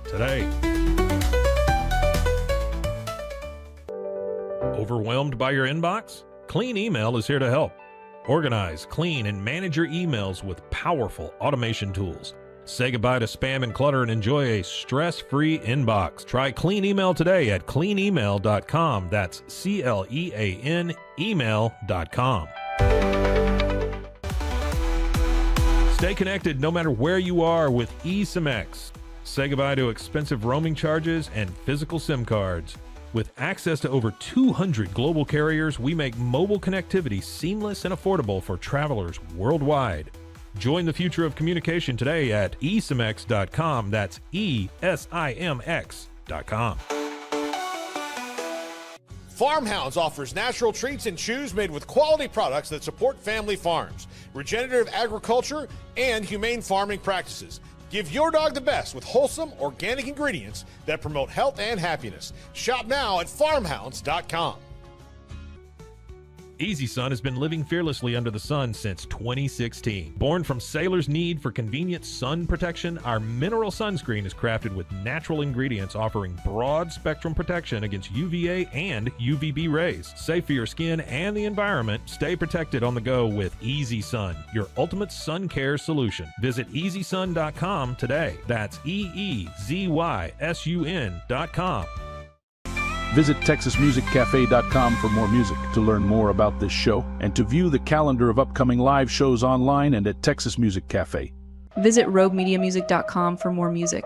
today. Overwhelmed by your inbox? Clean Email is here to help. Organize, clean, and manage your emails with powerful automation tools. Say goodbye to spam and clutter and enjoy a stress-free inbox. Try Clean Email today at cleanemail.com. That's CLEAN email.com. Stay connected no matter where you are with eSIM-X. Say goodbye to expensive roaming charges and physical SIM cards. With access to over 200 global carriers, we make mobile connectivity seamless and affordable for travelers worldwide. Join the future of communication today at esimx.com. That's ESIMX.com. Farmhounds offers natural treats and chews made with quality products that support family farms, regenerative agriculture, and humane farming practices. Give your dog the best with wholesome, organic ingredients that promote health and happiness. Shop now at farmhounds.com. Easy Sun has been living fearlessly under the sun since 2016. Born from sailors' need for convenient sun protection, our mineral sunscreen is crafted with natural ingredients offering broad spectrum protection against UVA and UVB rays. Safe for your skin and the environment, stay protected on the go with Easy Sun, your ultimate sun care solution. Visit EasySun.com today. That's EEZYSUN.com. Visit TexasMusicCafe.com for more music, to learn more about this show, and to view the calendar of upcoming live shows online and at Texas Music Cafe. Visit RogueMediaMusic.com for more music.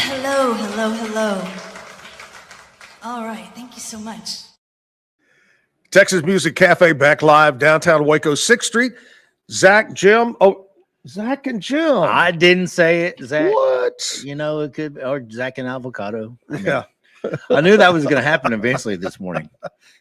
Hello, hello, hello. All right, thank you so much. Texas Music Cafe back live downtown Waco, 6th Street. Zach, Jim. Oh, Zach and Jim. I didn't say it, Zach. What? You know, it could, or Zach and Avocado. Yeah. I knew that was going to happen eventually this morning.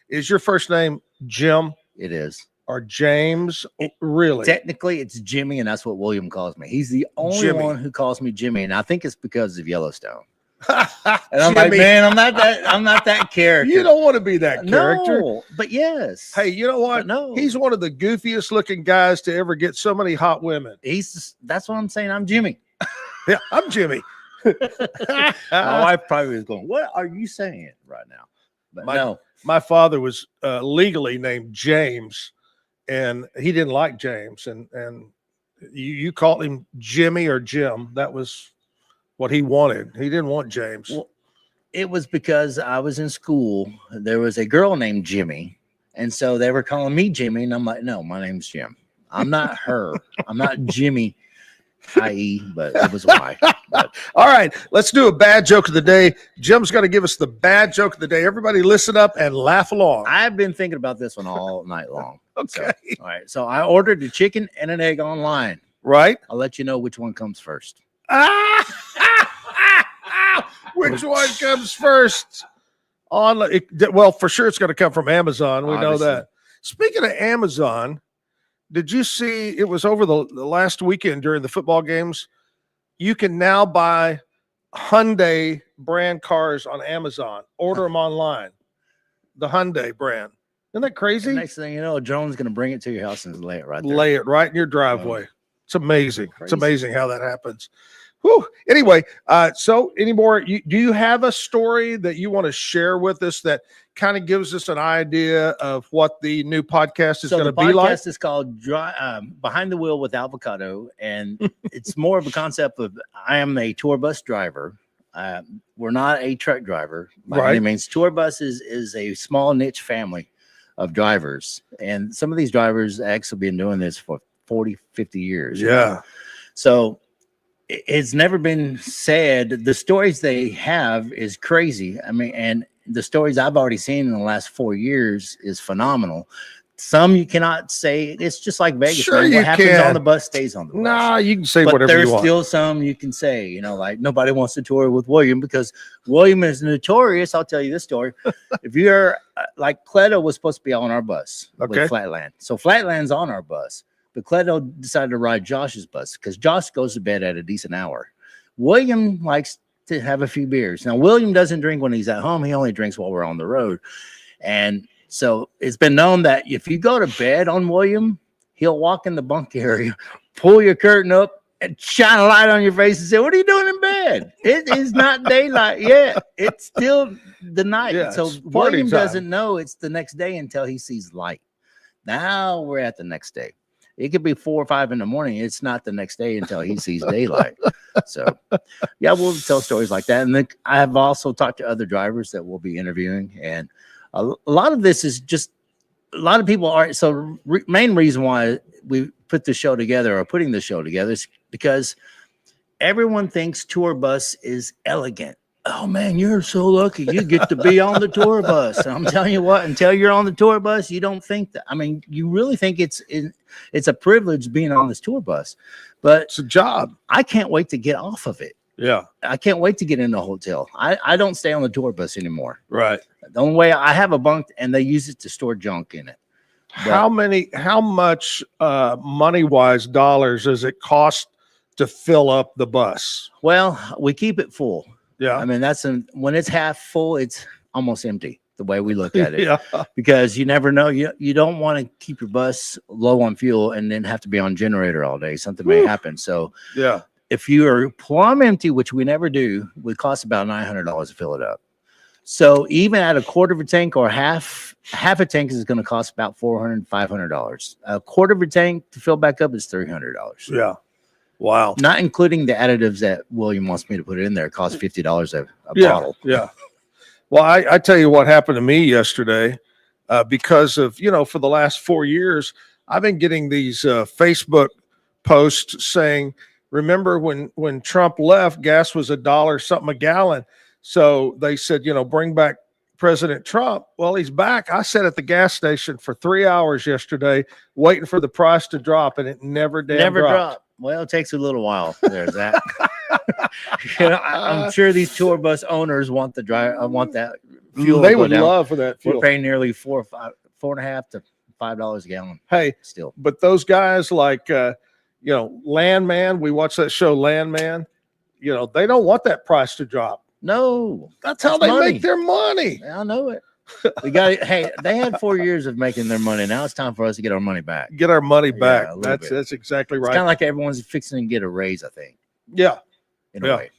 Is your first name Jim? It is. Or James? Really? Technically, it's Jimmy, and that's what William calls me. He's the only one who calls me Jimmy, and I think it's because of Yellowstone. And I'm like, man, I'm not that character. You don't want to be that character. No, but yes. Hey, you know what? No. He's one of the goofiest looking guys to ever get so many hot women. That's what I'm saying. I'm Jimmy. Yeah, I'm Jimmy. My wife probably was going, what are you saying right now? But no. My father was legally named James, and he didn't like James. And you called him Jimmy or Jim. That was what he wanted. He didn't want James. Well, it was because I was in school. There was a girl named Jimmy, and so they were calling me Jimmy, and I'm like, no, my name's Jim. I'm not her. I'm not Jimmy, i.e., but it was why. But. All right, let's do a bad joke of the day. Jim's going to give us the bad joke of the day. Everybody listen up and laugh along. I've been thinking about this one all night long. Okay. So, all right. So I ordered a chicken and an egg online. Right. I'll let you know which one comes first. Which one comes first? Well, for sure it's going to come from Amazon. We know that. Speaking of Amazon, did you see it was over the last weekend during the football games? You can now buy Hyundai brand cars on Amazon. Order them online. The Hyundai brand. Isn't that crazy? The next thing you know, a drone's going to bring it to your house and lay it right there. Lay it right in your driveway. It's amazing. Crazy. It's amazing how that happens. Whew. Anyway, so do you have a story that you want to share with us that kind of gives us an idea of what the new podcast is going to be like? The podcast is called Behind the Wheel with Avocado, and it's more of a concept of I am a tour bus driver. We're not a truck driver by any means. Tour bus is a small niche family of drivers, and some of these drivers actually been doing this for 40, 50 years. Yeah. So it's never been said. The stories they have is crazy. I mean, and the stories I've already seen in the last 4 years is phenomenal. Some you cannot say. It's just like Vegas. Sure, man. you what happens can. on the bus stays on the bus. Nah, you can say but whatever you want. There's still some you can say, you know, like nobody wants to tour with William because William is notorious. I'll tell you this story. If you're like Cleto was supposed to be on our bus with Flatland. So Flatland's on our bus. But Cleto decided to ride Josh's bus because Josh goes to bed at a decent hour. William likes to have a few beers. Now, William doesn't drink when he's at home. He only drinks while we're on the road. And so it's been known that if you go to bed on William, he'll walk in the bunk area, pull your curtain up, and shine a light on your face and say, what are you doing in bed? It is not daylight yet. It's still the night. Yeah, so William doesn't know it's the next day until he sees light. Now we're at the next day. It could be 4 or 5 in the morning. It's not the next day until he sees daylight. So, yeah, we'll tell stories like that. And then I have also talked to other drivers that we'll be interviewing. And a lot of this is just a lot of people are. So, main reason why we put the show together or putting the show together is because everyone thinks tour bus is elegant. Oh man, you're so lucky. You get to be on the tour bus. And I'm telling you what, until you're on the tour bus, you don't think that. I mean, you really think it's a privilege being on this tour bus, but it's a job. I can't wait to get off of it. Yeah. I can't wait to get in the hotel. I don't stay on the tour bus anymore. Right. The only way I have a bunk and they use it to store junk in it. But how much money wise dollars does it cost to fill up the bus? Well, we keep it full. Yeah. I mean, when it's half full, it's almost empty the way we look at it. Yeah. Because you never know. You don't want to keep your bus low on fuel and then have to be on generator all day. Something may happen. So yeah, if you are plumb empty, which we never do, it would cost about $900 to fill it up. So even at a quarter of a tank or half a tank is going to cost about $400, $500. A quarter of a tank to fill back up is $300. Yeah. Wow. Not including the additives that William wants me to put in there. It costs $50 a bottle. Yeah. Well, I tell you what happened to me yesterday because of, for the last 4 years, I've been getting these Facebook posts saying, remember when Trump left, gas was $1 something a gallon. So they said, bring back President Trump. Well, he's back. I sat at the gas station for 3 hours yesterday waiting for the price to drop, and it never dropped. Well, it takes a little while. There's that. I'm sure these tour bus owners want the want that fuel. They would love for that fuel. We're paying nearly $4.50 to $5 a gallon. Hey, still, but those guys like Landman. We watch that show, Landman. They don't want that price to drop. No, that's how they make their money. I know it. We got it. Hey, they had 4 years of making their money. Now it's time for us to get our money back. Get our money back. That's exactly right. It's kind of like everyone's fixing to get a raise, I think. Yeah. In a way.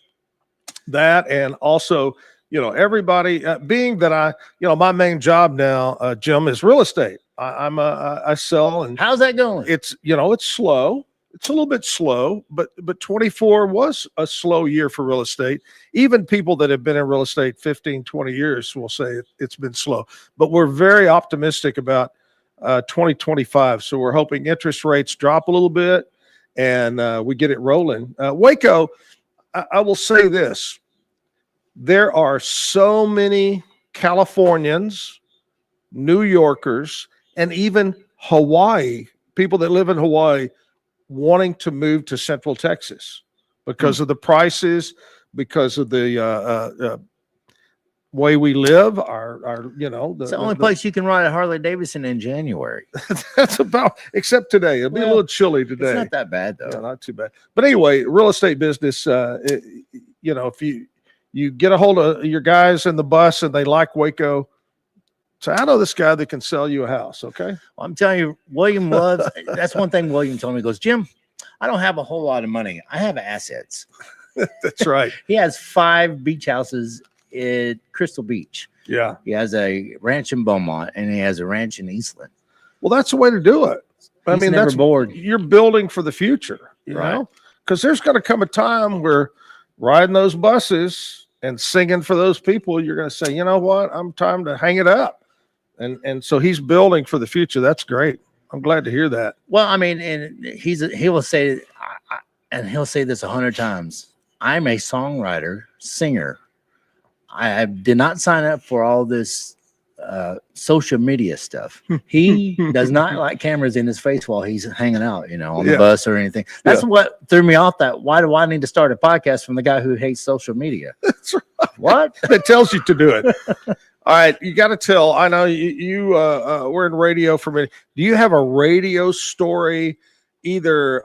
That, and also, everybody, being that my main job now, Jim, is real estate. I sell. And how's that going? It's, it's slow. It's a little bit slow, but 24 was a slow year for real estate. Even people that have been in real estate 15, 20 years will say it's been slow. But we're very optimistic about 2025. So we're hoping interest rates drop a little bit and we get it rolling. Waco, I will say this. There are so many Californians, New Yorkers, and even Hawaii, people that live in Hawaii, wanting to move to Central Texas because of the prices, because of the way we live. It's the only place you can ride a Harley Davidson in January. That's about, except today. It'll be a little chilly today. It's not that bad though. Yeah, not too bad. But anyway, real estate business. If you get a hold of your guys in the bus and they like Waco, so I know this guy that can sell you a house, okay? Well, I'm telling you, William loves, that's one thing William told me. He goes, Jim, I don't have a whole lot of money. I have assets. That's right. He has 5 beach houses at Crystal Beach. Yeah. He has a ranch in Beaumont, and he has a ranch in Eastland. Well, that's the way to do it. That's bored. You're building for the future, you know? Because there's going to come a time where riding those buses and singing for those people, you're going to say, you know what? I'm time to hang it up. And so he's building for the future. That's great. I'm glad to hear that. Well, and he will say, and he'll say this 100 times. I'm a songwriter, singer. I did not sign up for all this social media stuff. He does not like cameras in his face while he's hanging out, on the bus or anything. That's what threw me off. That why do I need to start a podcast from the guy who hates social media? That's right. What? That tells you to do it. All right, you got to tell. I know you were in radio for many. Do you have a radio story, either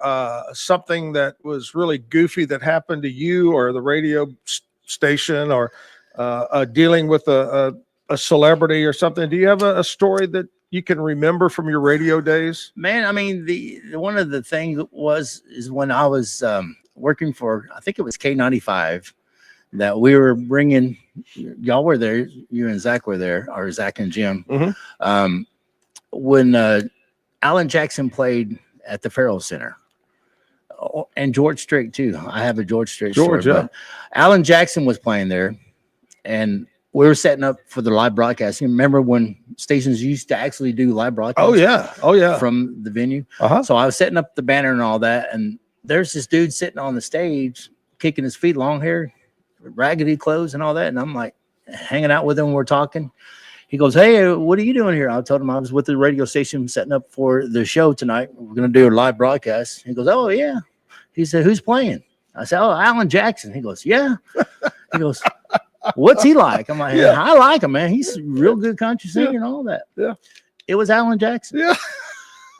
something that was really goofy that happened to you or the radio station, or dealing with a celebrity or something? Do you have a story that you can remember from your radio days? Man, the one of the things is when I was working for, I think it was K95, that we were bringing, y'all were there, you and Zach were there, or Zach and Jim. Mm-hmm. When Alan Jackson played at the Farrell Center, and George Strait too. I have a George Strait story. But Alan Jackson was playing there, and we were setting up for the live broadcast. You remember when stations used to actually do live broadcasts? Oh yeah, from the venue. Uh-huh. So I was setting up the banner and all that, and there's this dude sitting on the stage, kicking his feet, long hair, raggedy clothes and all that, and I'm like hanging out with him. We're talking. He goes, "Hey, what are you doing here?" I told him I was with the radio station setting up for the show tonight. We're going to do a live broadcast. He goes, "Oh yeah." He said, "Who's playing?" I said, "Oh, Alan Jackson." He goes, "Yeah." He goes, "What's he like?" I'm like, "I like him, man. He's a real good country singer and all that." Yeah. It was Alan Jackson. Yeah.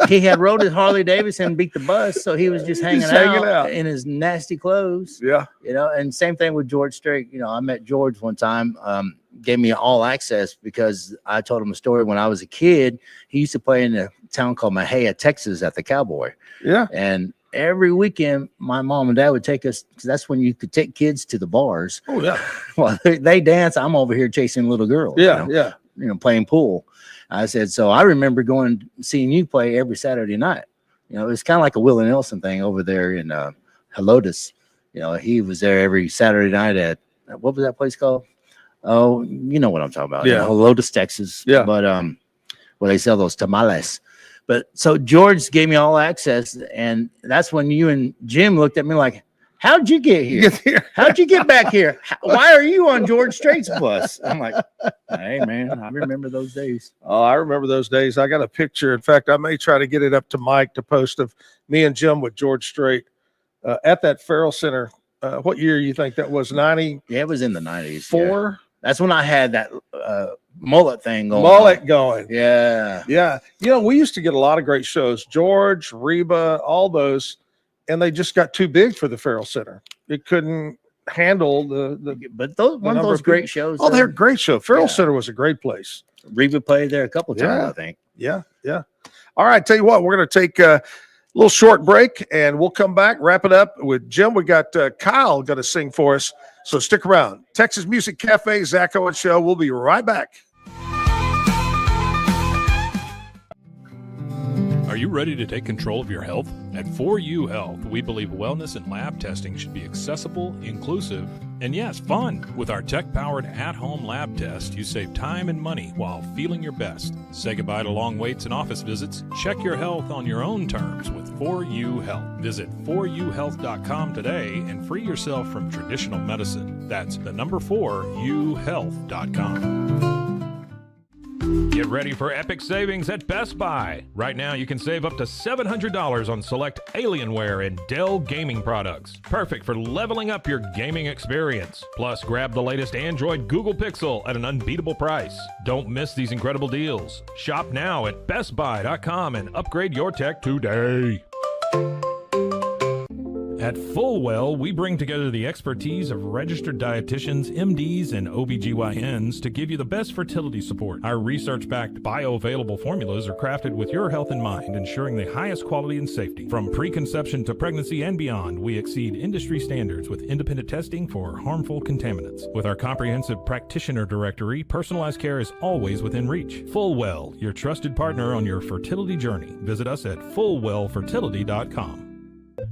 He had rode his Harley Davidson and beat the bus, so he was just hanging out in his nasty clothes. Yeah. And same thing with George Strait. I met George one time, gave me all access because I told him a story. When I was a kid, he used to play in a town called Mahia, Texas, at the Cowboy. Yeah. And every weekend, my mom and dad would take us, because that's when you could take kids to the bars. Oh, yeah. Well, they dance. I'm over here chasing little girls. Yeah. Playing pool. I said, so I remember seeing you play every Saturday night. It was kind of like a Willie Nelson thing over there in Helotes. He was there every Saturday night at, what was that place called? Oh, you know what I'm talking about. Yeah. Helotes, Texas. Yeah. But where they sell those tamales. But so George gave me all access, and that's when you and Jim looked at me like, how'd you get here? How'd you get back here? Why are you on George Strait's bus? I'm like, hey, man, I remember those days. Oh, I remember those days. I got a picture. In fact, I may try to get it up to Mike to post of me and Jim with George Strait at that Farrell Center. What year you think that was? 90? Yeah, it was in the 90s. 4? Yeah. That's when I had that mullet thing going. Going. Yeah. Yeah. You know, we used to get a lot of great shows. George, Reba, all those. And they just got too big for the Farrell Center. It couldn't handle but those one of those great shows. Oh, they're a great show. Farrell Center was a great place. Reba played there a couple of times, I think. Yeah. All right, tell you what, we're going to take a little short break, and we'll come back, wrap it up with Jim. We got Kyle going to sing for us, so stick around. Texas Music Cafe, Zack Owen Show. We'll be right back. Are you ready to take control of your health? At 4U Health, we believe wellness and lab testing should be accessible, inclusive, and yes, fun. With our tech-powered at-home lab test, you save time and money while feeling your best. Say goodbye to long waits and office visits. Check your health on your own terms with 4U Health. Visit 4uhealth.com today and free yourself from traditional medicine. That's the number 4uhealth.com. Get ready for epic savings at Best Buy. Right now, you can save up to $700 on select Alienware and Dell gaming products. Perfect for leveling up your gaming experience. Plus, grab the latest Android Google Pixel at an unbeatable price. Don't miss these incredible deals. Shop now at bestbuy.com and upgrade your tech today. At Fullwell, we bring together the expertise of registered dietitians, MDs, and OBGYNs to give you the best fertility support. Our research-backed bioavailable formulas are crafted with your health in mind, ensuring the highest quality and safety. From preconception to pregnancy and beyond, we exceed industry standards with independent testing for harmful contaminants. With our comprehensive practitioner directory, personalized care is always within reach. Fullwell, your trusted partner on your fertility journey. Visit us at fullwellfertility.com.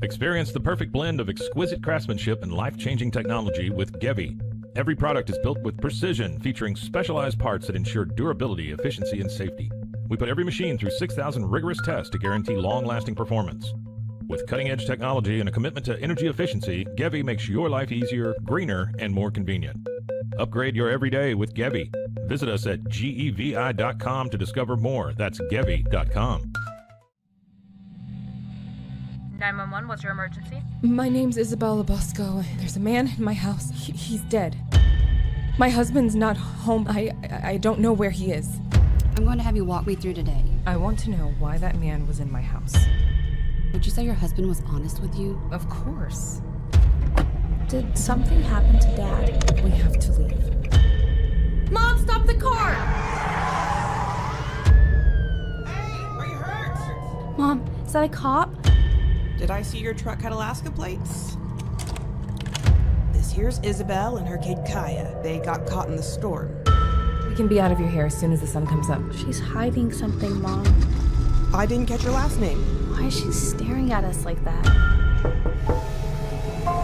Experience the perfect blend of exquisite craftsmanship and life-changing technology with Gevi. Every product is built with precision, featuring specialized parts that ensure durability, efficiency, and safety. We put every machine through 6,000 rigorous tests to guarantee long-lasting performance. With cutting-edge technology and a commitment to energy efficiency, Gevi makes your life easier, greener, and more convenient. Upgrade your everyday with Gevi. Visit us at gevi.com to discover more. That's gevi.com. 911, what's your emergency? My name's Isabella Bosco. There's a man in my house. He's dead. My husband's not home. I don't know where he is. I'm going to have you walk me through today. I want to know why that man was in my house. Would you say your husband was honest with you? Of course. Did something happen to Dad? We have to leave. Mom, stop the car! Hey, are you hurt? Mom, is that a cop? Did I see your truck had Alaska plates? This here's Isabel and her kid Kaya. They got caught in the storm. We can be out of your hair as soon as the sun comes up. She's hiding something, Mom. I didn't catch her last name. Why is she staring at us like that?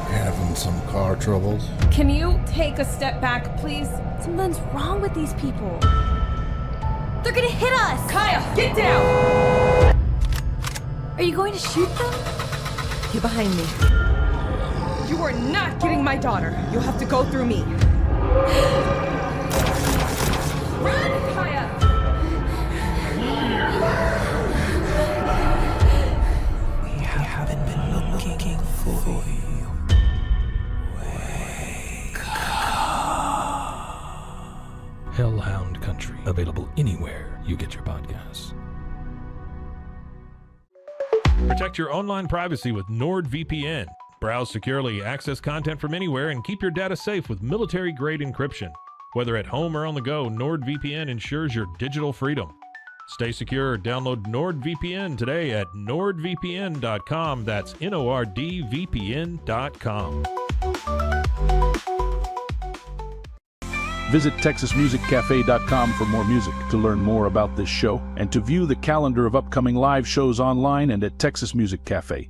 Having some car troubles? Can you take a step back, please? Something's wrong with these people. They're gonna hit us! Kaya, get down! Are you going to shoot them? Get behind me. You are not getting my daughter. You'll have to go through me. Run, Kaya! We haven't been looking for you. Wake up. Hellhound Country, available anywhere you get your podcasts. Protect your online privacy with NordVPN. Browse securely, access content from anywhere, and keep your data safe with military-grade encryption. Whether at home or on the go, NordVPN ensures your digital freedom. Stay secure. Download NordVPN today at nordvpn.com. That's NORDVPN.com. Visit TexasMusicCafe.com for more music, to learn more about this show, and to view the calendar of upcoming live shows online and at Texas Music Cafe.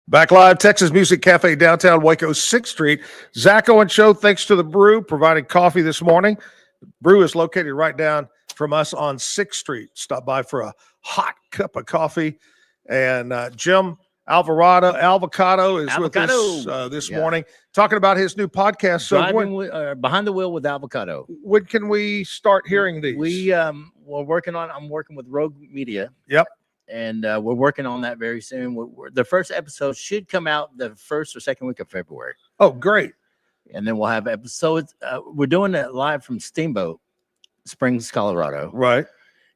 Back live, Texas Music Cafe, downtown Waco, 6th Street. Zack Owen Show, thanks to the Brew, providing coffee this morning. Brew is located right down from us on 6th Street. Stop by for a hot cup of coffee. And Jim Alvarado is with us this morning, talking about his new podcast. So Behind the Wheel with Alvarado. When can we start hearing these? I'm working with Rogue Media. Yep. And we're working on that very soon. The first episode should come out the first or second week of February. Oh, great. And then we'll have episodes. We're doing it live from Steamboat Springs, Colorado. Right.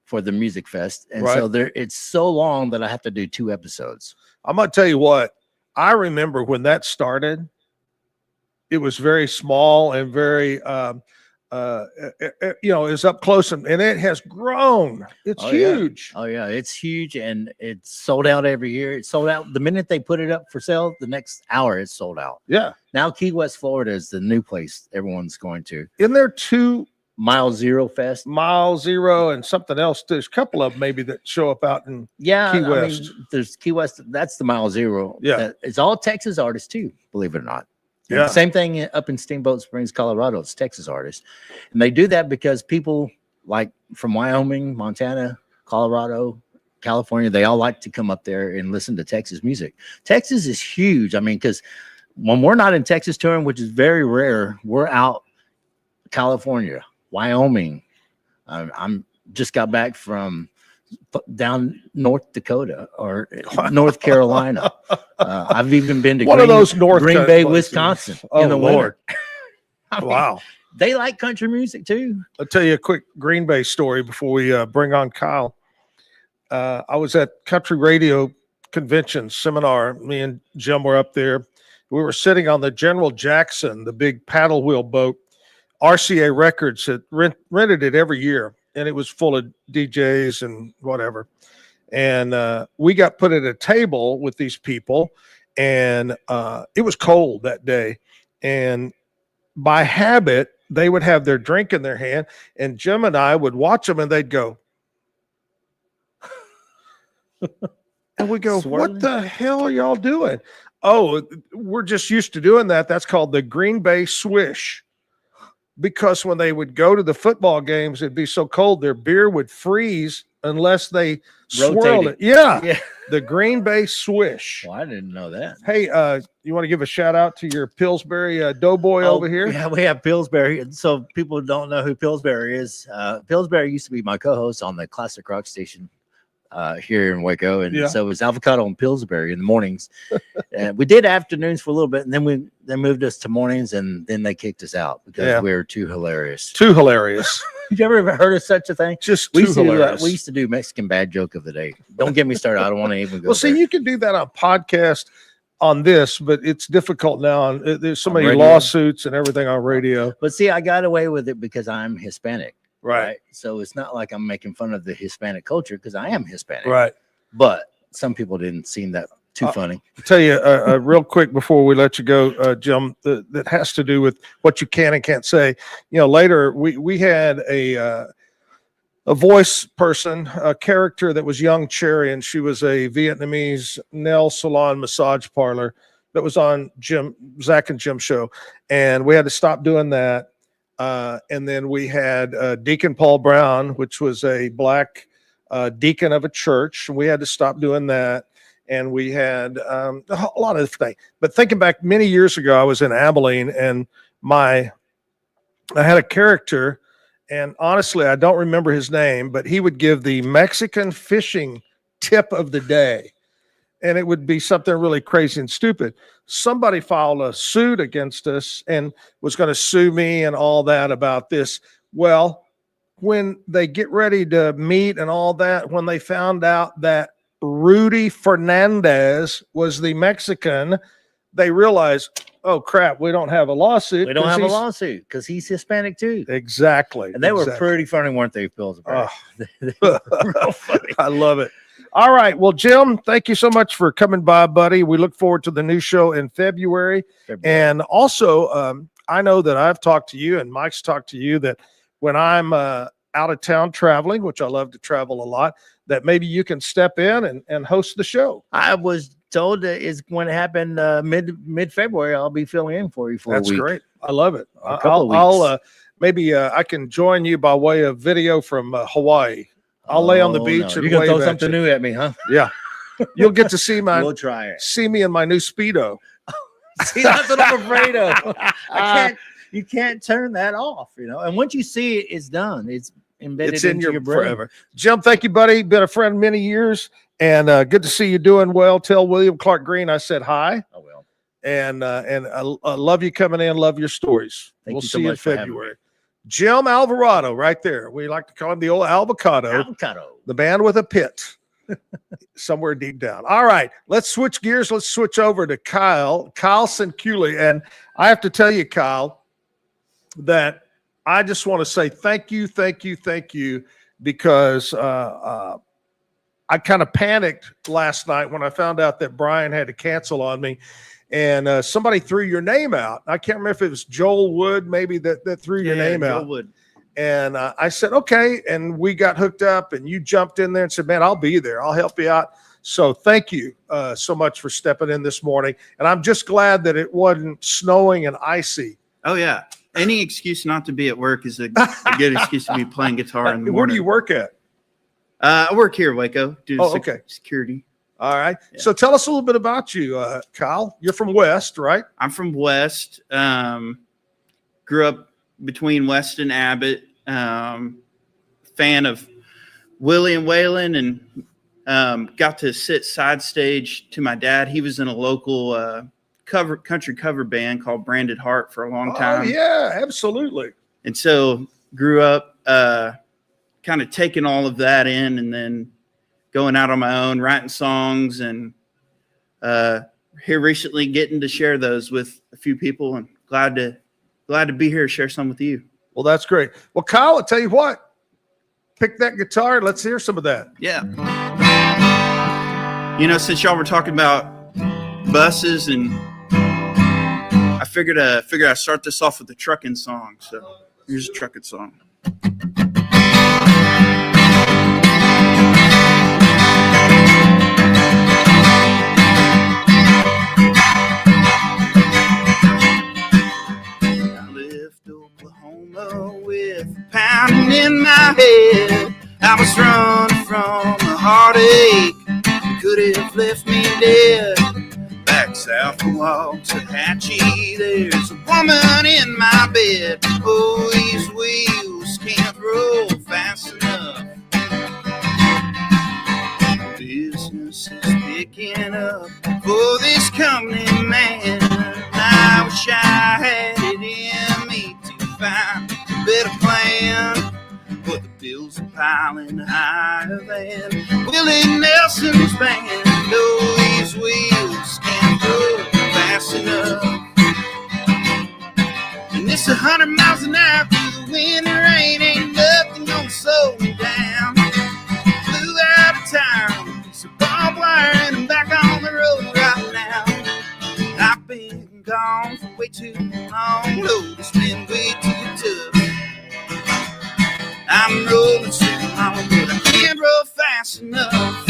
For the Music Fest. And so it's so long that I have to do 2 episodes. I'm going to tell you what, I remember when that started, it was very small and very, is up close and it has grown. It's huge. Yeah. Oh yeah. It's huge. And it's sold out every year. It's sold out the minute they put it up for sale, the next hour it's sold out. Yeah. Now Key West, Florida is the new place everyone's going to. Isn't there 2 Mile Zero Fest? Mile Zero and something else. There's a couple of them maybe that show up out in Key West. There's Key West. That's the Mile Zero. Yeah. It's all Texas artists too, believe it or not. Yeah. Same thing up in Steamboat Springs, Colorado. It's Texas artists. And they do that because people like from Wyoming, Montana, Colorado, California, they all like to come up there and listen to Texas music. Texas is huge. I mean, because when we're not in Texas touring, which is very rare, we're out California, Wyoming. I'm just got back from down North Dakota or North Carolina. I've even been to Green Bay, Wisconsin. Oh, in the Lord. winter. Wow. They like country music too. I'll tell you a quick Green Bay story before we bring on Kyle. I was at Country Radio Convention Seminar. Me and Jim were up there. We were sitting on the General Jackson, the big paddle wheel boat. RCA Records had rented it every year, and it was full of DJs and whatever. And we got put at a table with these people, and it was cold that day. And by habit, they would have their drink in their hand, and Jim and I would watch them, and they'd go. And we go, what the hell are y'all doing? Oh, we're just used to doing that. That's called the Green Bay swish. Because when they would go to the football games, it'd be so cold, their beer would freeze unless they swirled it. Yeah. The Green Bay swish. Well, I didn't know that. Hey, you want to give a shout out to your Pillsbury Doughboy over here? Yeah, we have Pillsbury. And so people don't know who Pillsbury is. Pillsbury used to be my co-host on the classic rock station here in Waco. And so it was Alvarado and Pillsbury in the mornings. And we did afternoons for a little bit, and then they moved us to mornings, and then they kicked us out because we were too hilarious. Too hilarious. You ever heard of such a thing? Just too hilarious. We used to do Mexican bad joke of the day. Don't get me started. I don't want to even go. Well, see, you can do that on podcast on this, but it's difficult now. There's so many lawsuits and everything on radio. But see, I got away with it because I'm Hispanic. Right. So it's not like I'm making fun of the Hispanic culture because I am Hispanic. Right. But some people didn't seem that too funny. I'll tell you real quick before we let you go, Jim, that has to do with what you can and can't say. You know, later we had a voice person, a character that was Young Cherry, and she was a Vietnamese nail salon massage parlor that was on Zack and Jim show. And we had to stop doing that. And then we had Deacon Paul Brown, which was a black deacon of a church. We had to stop doing that. And we had a lot of things. But thinking back many years ago, I was in Abilene, and I had a character, and honestly, I don't remember his name, but he would give the Mexican fishing tip of the day. And it would be something really crazy and stupid. Somebody filed a suit against us and was going to sue me and all that about this. Well, when they get ready to meet and all that, when they found out that Rudy Fernandez was the Mexican, they realized, oh, crap, we don't have a lawsuit. We don't have a lawsuit because he's Hispanic too. Exactly. And they were pretty funny, weren't they, Pillsbury? They were real funny. I love it. All right. Well, Jim, thank you so much for coming by, buddy. We look forward to the new show in February. And also, I know that I've talked to you and Mike's talked to you that when I'm out of town traveling, which I love to travel a lot, that maybe you can step in and host the show. I was told it's going to happen mid February. I'll be filling in for you for a week. That's great. I love it. A couple of weeks. I'll maybe I can join you by way of video from Hawaii. I'll lay on the beach. No. And You're gonna throw wave at something you. new at me, huh? Yeah, you'll get to see We'll try it. See me in my new Speedo. See, that's what I'm afraid of. You can't turn that off, you know. And once you see it, it's done. It's embedded It's in into your brain. forever. Jim, thank you, buddy. Been a friend many years, and good to see you doing well. Tell William Clark Green I said hi. I will. And I love you coming in. Love your stories. Thank We'll you so see you in much for having February. Jim Alvarado, right there. We like to call him the old Avocado. Avocado. The man with a pit. Somewhere deep down. All right, let's switch gears. Let's switch over to Kyle Sinkule. And I have to tell you, Kyle, that I just want to say thank you, because I kind of panicked last night when I found out that Brian had to cancel on me. And somebody threw your name out. I can't remember if it was Joel Wood, maybe that threw your name out. Joel Wood. And I said, okay. And we got hooked up and you jumped in there and said, man, I'll be there. I'll help you out. So thank you so much for stepping in this morning. And I'm just glad that it wasn't snowing and icy. Oh, yeah. Any excuse not to be at work is a good excuse to be playing guitar in the morning. Where do you work at? I work here, Waco. Okay. Security. All right. Yeah. So tell us a little bit about you, Kyle. You're from West, right? I'm from West. Grew up between West and Abbott. Fan of Willie and Waylon, and got to sit side stage to my dad. He was in a local country cover band called Branded Heart for a long time. Oh, yeah, absolutely. And so grew up kind of taking all of that in and then going out on my own, writing songs, and here recently getting to share those with a few people, and glad to be here to share some with you. Well, that's great. Well, Kyle, I'll tell you what, pick that guitar. Let's hear some of that. Yeah. You know, since y'all were talking about buses, and I figured I'd start this off with a trucking song. So here's a trucking song. With pounding in my head, I was running from a heartache that could have left me dead. Back south to Waxahachie, there's a woman in my bed. Oh, these wheels can't roll fast enough. Business is picking up for this company, man. I wish I had it in me to find a better plan, but the bills are piling higher than Willie Nelson's band. Oh, these wheels can't go fast enough. And it's 100 miles an hour through the wind and rain. Ain't nothing gonna slow me down. Flew out of town, so barbed wire, and I'm back on the road right now. I've been gone for way too long. Lord, it's been way too tough. I'm rolling so long, but I can't roll fast enough.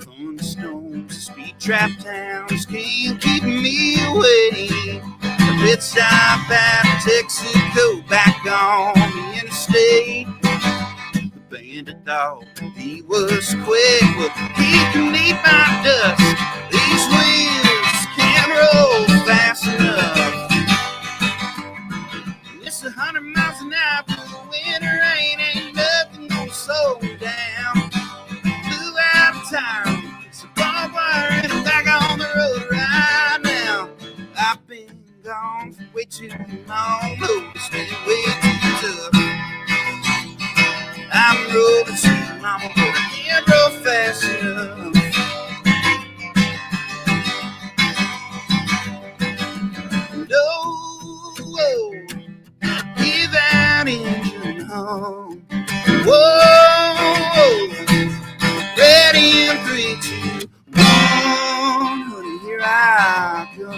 Thunderstorms, speed trap towns can't keep me away. A pit stop at Texaco, back on the interstate. The bandit dog, he was quick, but he can eat my dust. These wheels can't roll fast enough. 100 miles an hour through the winter rain. Ain't nothing gonna slow me down. Flew out of town, so barbed wire, and I'm back on the road right now. I've been gone for way too long. Lord, it's been way too tough. I'm rolling slow, mama, but I can't roll fast enough. Engine home. Whoa, ready in 3, 2, 1. Honey, here I go.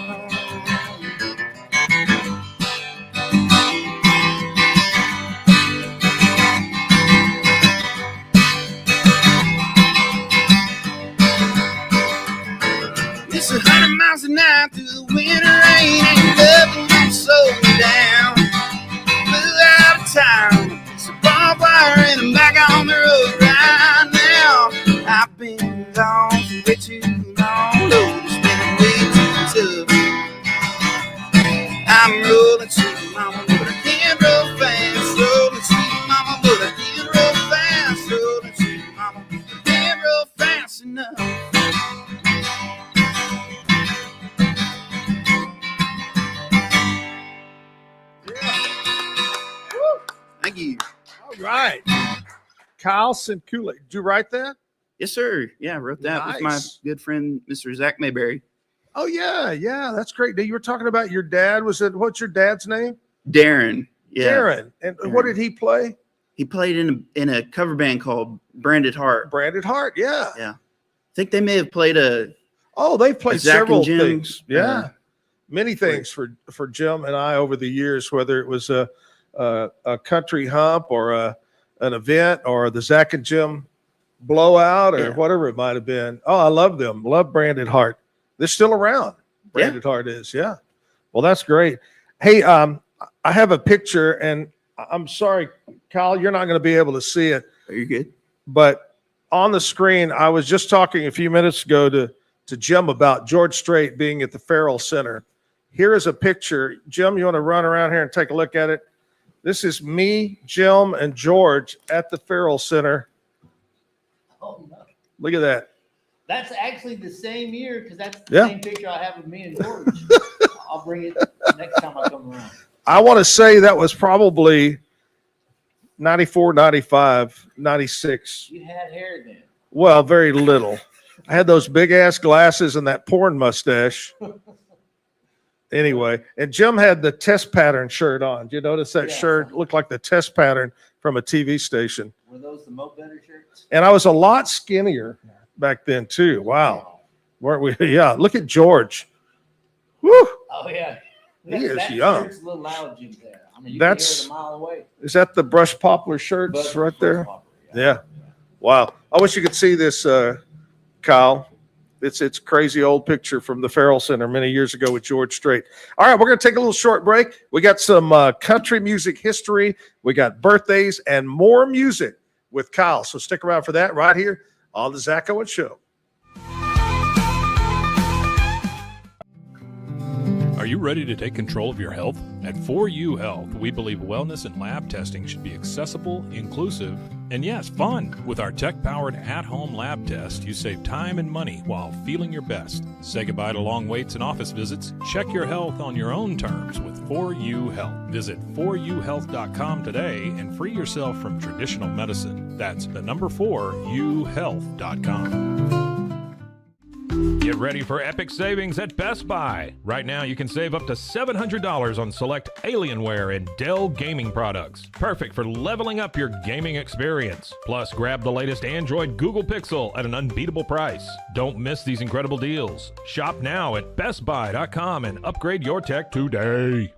100 miles an hour through the winter rain. Ain't nothing gonna slow me down. Flew out of town, some barbed wire, and I'm back on the road right now. I've been gone for way too long, Lord, it's been way too tough. I'm rolling sweet, mama, but I can't roll fast. Rolling sweet, mama, but I can't roll fast. Rolling sweet, mama, but I can't roll fast enough. Thank you. All right. Kyle Sinkule. Did you write that? Yes, sir. Yeah, I wrote that with my Nice. good friend, Mr. Zach Mayberry. Oh, yeah. That's great. Now, you were talking about your dad. What's your dad's name? Darren. Yeah. Darren. And what did he play? He played in a cover band called Branded Heart. Branded Heart, yeah. Yeah. I think they may have played a. Oh, they played Zack several and Jim, things. Yeah. Many things for Jim and I over the years, whether it was a country hump or an event or the Zack and Jim blowout or whatever it might have been. Oh, I love them. Love Branded Heart. They're still around. Branded Heart is, yeah. Well, that's great. Hey, I have a picture, and I'm sorry, Kyle, you're not going to be able to see it. Are you good? But on the screen, I was just talking a few minutes ago to Jim about George Strait being at the Farrell Center. Here is a picture. Jim, you want to run around here and take a look at it? This is me, Jim, and George at the Farrell Center. Oh, no. Look at that. That's actually the same year because that's the same picture I have of me and George. I'll bring it next time I come around. I want to say that was probably 94, 95, 96. You had hair then. Well, very little. I had those big ass glasses and that porn mustache. Anyway, and Jim had the test pattern shirt on. Do you notice that shirt looked like the test pattern from a TV station? Were those the Mo Better shirts? And I was a lot skinnier back then too. Wow. Weren't we? Yeah. Look at George. Woo. Oh, yeah. He is that young. Shirt's a little loud, Jim, there. I mean, you That's- can hear it a mile away. Is that the brush poplar shirts right there? Yeah. Wow. I wish you could see this, Kyle. It's a crazy old picture from the Farrell Center many years ago with George Strait. All right, we're going to take a little short break. We got some country music history. We got birthdays and more music with Kyle. So stick around for that right here on the Zack Owen Show. Are you ready to take control of your health? At 4U Health, we believe wellness and lab testing should be accessible, inclusive, and yes, fun. With our tech-powered at-home lab test, you save time and money while feeling your best. Say goodbye to long waits and office visits. Check your health on your own terms with 4U Health. Visit 4uhealth.com today and free yourself from traditional medicine. That's the number 4uhealth.com. Get ready for epic savings at Best Buy. Right now, you can save up to $700 on select Alienware and Dell gaming products. Perfect for leveling up your gaming experience. Plus, grab the latest Android Google Pixel at an unbeatable price. Don't miss these incredible deals. Shop now at bestbuy.com and upgrade your tech today.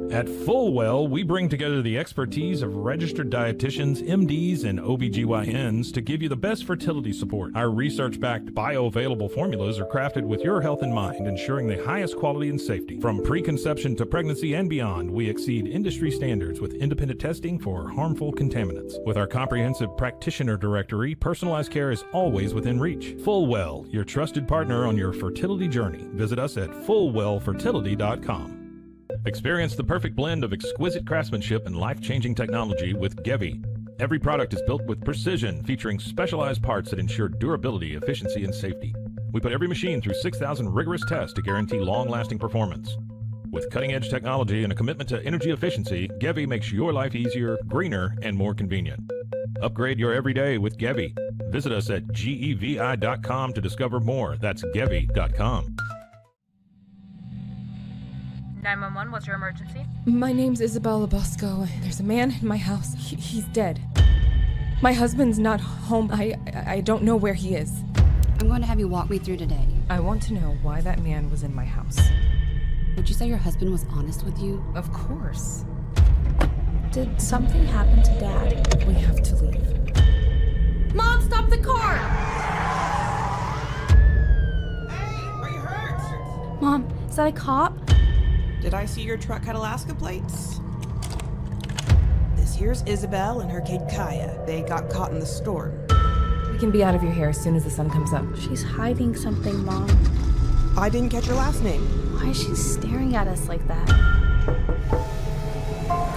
At Fullwell, we bring together the expertise of registered dietitians, MDs, and OBGYNs to give you the best fertility support. Our research-backed bioavailable formulas are crafted with your health in mind, ensuring the highest quality and safety. From preconception to pregnancy and beyond, we exceed industry standards with independent testing for harmful contaminants. With our comprehensive practitioner directory, personalized care is always within reach. Fullwell, your trusted partner on your fertility journey. Visit us at fullwellfertility.com. Experience the perfect blend of exquisite craftsmanship and life-changing technology with Gevi. Every product is built with precision, featuring specialized parts that ensure durability, efficiency, and safety. We put every machine through 6,000 rigorous tests to guarantee long-lasting performance. With cutting-edge technology and a commitment to energy efficiency, Gevi makes your life easier, greener, and more convenient. Upgrade your everyday with Gevi. Visit us at gevi.com to discover more. That's gevi.com. 911, what's your emergency? My name's Isabella Bosco. There's a man in my house. He's dead. My husband's not home. I don't know where he is. I'm going to have you walk me through today. I want to know why that man was in my house. Would you say your husband was honest with you? Of course. Did something happen to Dad? We have to leave. Mom, stop the car! Mom, is that a cop? Did I see your truck had Alaska plates? This here's Isabel and her kid Kaya. They got caught in the storm. We can be out of your hair as soon as the sun comes up. She's hiding something, Mom. I didn't catch her last name. Why is she staring at us like that?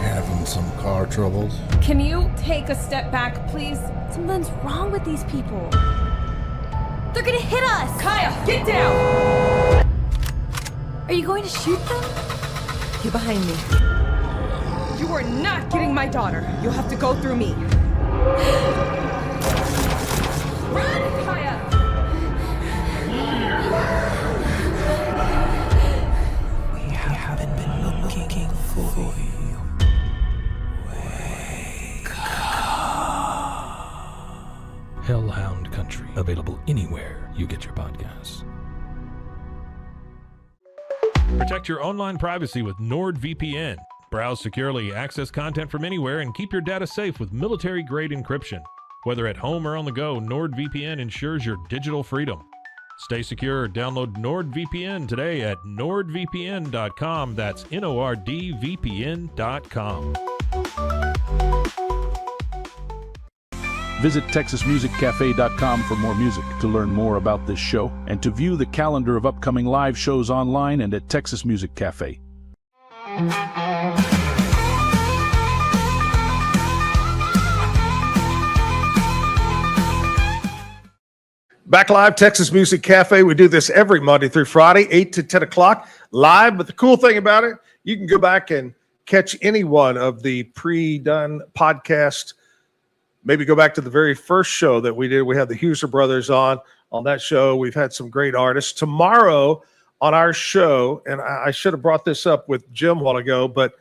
Having some car troubles. Can you take a step back, please? Something's wrong with these people. They're gonna hit us! Kaya, get down! Are you going to shoot them? Get behind me. You are not getting my daughter. You'll have to go through me. Run, Kaya! We haven't been looking for you. Hellhound Country, available anywhere you get your podcasts. Protect your online privacy with NordVPN. Browse securely, access content from anywhere, and keep your data safe with military-grade encryption. Whether at home or on the go, NordVPN ensures your digital freedom. Stay secure. Download NordVPN today at nordvpn.com. That's NORDVPN.com. Visit TexasMusicCafe.com for more music, to learn more about this show, and to view the calendar of upcoming live shows online and at Texas Music Cafe. Back live, Texas Music Cafe. We do this every Monday through Friday, 8 to 10 o'clock live. But the cool thing about it, you can go back and catch any one of the pre-done podcasts. Maybe go back to the very first show that we did. We had the Huser brothers on that show. We've had some great artists. Tomorrow on our show, and I should have brought this up with Jim a while ago, but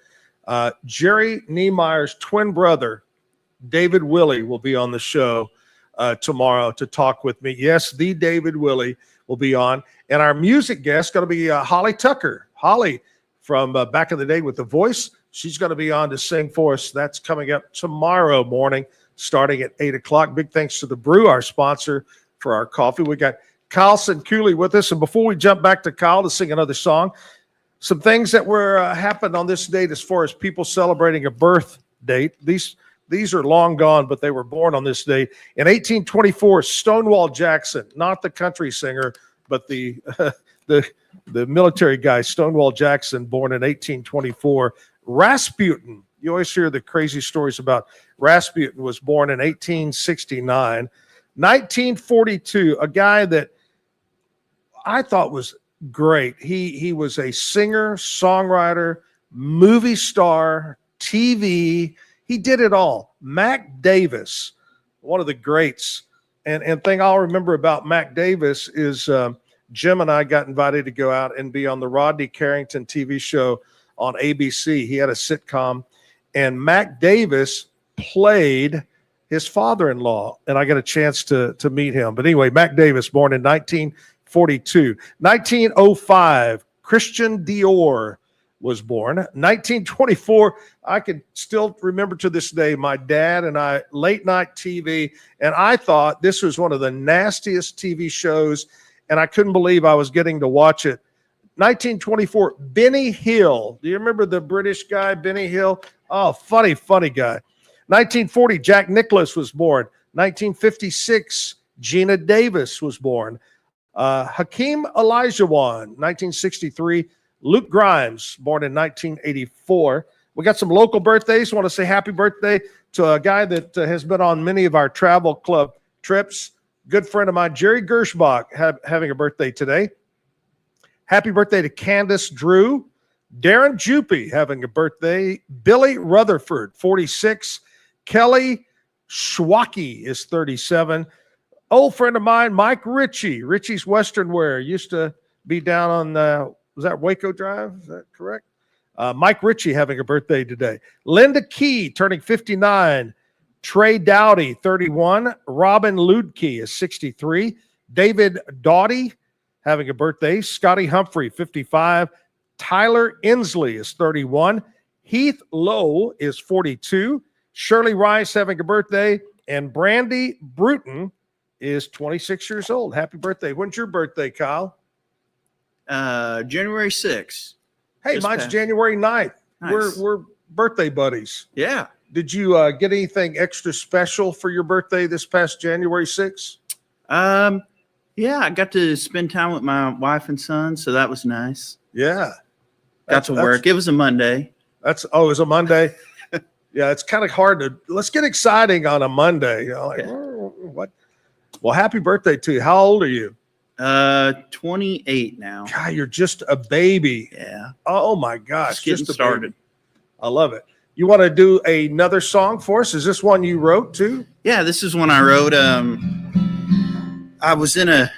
Jerry Niemeyer's twin brother, David Willie, will be on the show tomorrow to talk with me. Yes, the David Willie will be on. And our music guest is going to be Holly Tucker. Holly from back in the day with The Voice. She's going to be on to sing for us. That's coming up tomorrow morning, starting at 8 o'clock. Big thanks to The Brew, our sponsor for our coffee. We got Kyle Sinkule with us. And before we jump back to Kyle to sing another song, some things that were happened on this date as far as people celebrating a birth date. These are long gone, but they were born on this date. In 1824, Stonewall Jackson, not the country singer, but the military guy, Stonewall Jackson, born in 1824. Rasputin, you always hear the crazy stories about Rasputin, was born in 1869. 1942, a guy that I thought was great. He was a singer, songwriter, movie star, TV. He did it all. Mac Davis, one of the greats. And thing I'll remember about Mac Davis is Jim and I got invited to go out and be on the Rodney Carrington TV show on ABC. He had a sitcom, and Mac Davis played his father-in-law, and I got a chance to meet him. But anyway, Mac Davis, born in 1942. 1905, Christian Dior was born. 1924, I can still remember to this day, my dad and I, late night TV, and I thought this was one of the nastiest TV shows, and I couldn't believe I was getting to watch it. 1924, Benny Hill. Do you remember the British guy, Benny Hill? Oh, funny guy. 1940, Jack Nicklaus was born. 1956, Gina Davis was born. Hakeem Olajuwon, 1963. Luke Grimes, born in 1984. We got some local birthdays. I want to say happy birthday to a guy that has been on many of our travel club trips. Good friend of mine, Jerry Gershbach, having a birthday today. Happy birthday to Candace Drew. Darren Jupy having a birthday. Billy Rutherford, 46. Kelly Schwacke is 37. Old friend of mine, Mike Ritchie. Ritchie's Western Wear. Used to be down on, was that Waco Drive? Is that correct? Mike Ritchie having a birthday today. Linda Key turning 59. Trey Dowdy, 31. Robin Ludke is 63. David Doughty having a birthday. Scotty Humphrey, 55. Tyler Inslee is 31. Heath Lowe is 42. Shirley Rice having a birthday. And Brandy Bruton is 26 years old. Happy birthday. When's your birthday, Kyle? January 6th. Hey, Just mine's passed. January 9th. Nice. We're birthday buddies. Yeah. Did you get anything extra special for your birthday this past January 6th? Yeah, I got to spend time with my wife and son, so that was nice. Yeah. Got to work. It was a Monday. It was a Monday. Yeah, it's kind of hard to, let's get exciting on a Monday. You know, like, what? Well, happy birthday to you. How old are you? 28 now. God, you're just a baby. Yeah. Oh my gosh. Just getting started. Baby. I love it. You want to do another song for us? Is this one you wrote too? Yeah, this is one I wrote. I was in a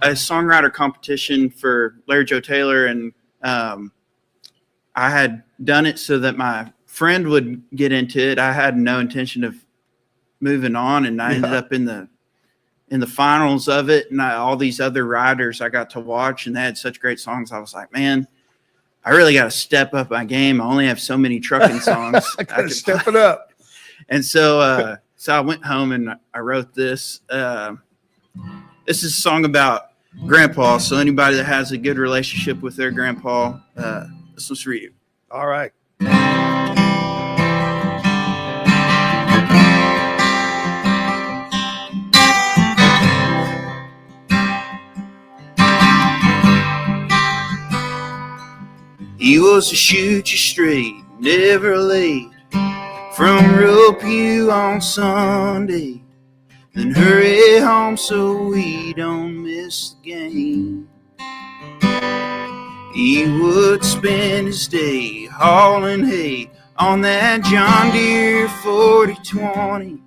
songwriter competition for Larry Joe Taylor, and I had done it so that my friend would get into it. I had no intention of moving on, and I ended up in the finals of it, and all these other writers I got to watch, and they had such great songs. I was like, man, I really got to step up my game. I only have so many trucking songs. I got to step it up. And so I went home and I wrote this. This is a song about grandpa. So anybody that has a good relationship with their grandpa, this one's for you. All right. He was to shoot you straight, never late, from rope you on Sunday, then hurry home so we don't miss the game. He would spend his day hauling hay on that John Deere 4020.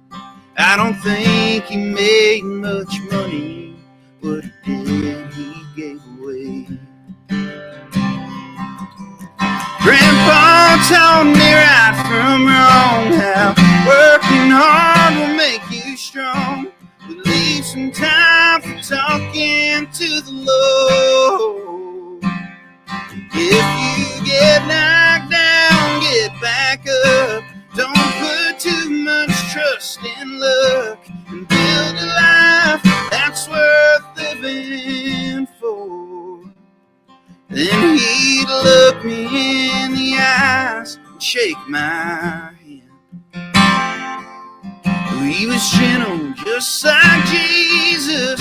I don't think he made much money, but he did, he gave away. Grandpa told me right from wrong how working hard will make you strong, but leave some time for talking to the Lord. If you get knocked down, get back up. Don't put too much trust in luck, and build a life that's worth living for. Then he'd look me in the eyes and shake my hand. He was gentle, just like Jesus,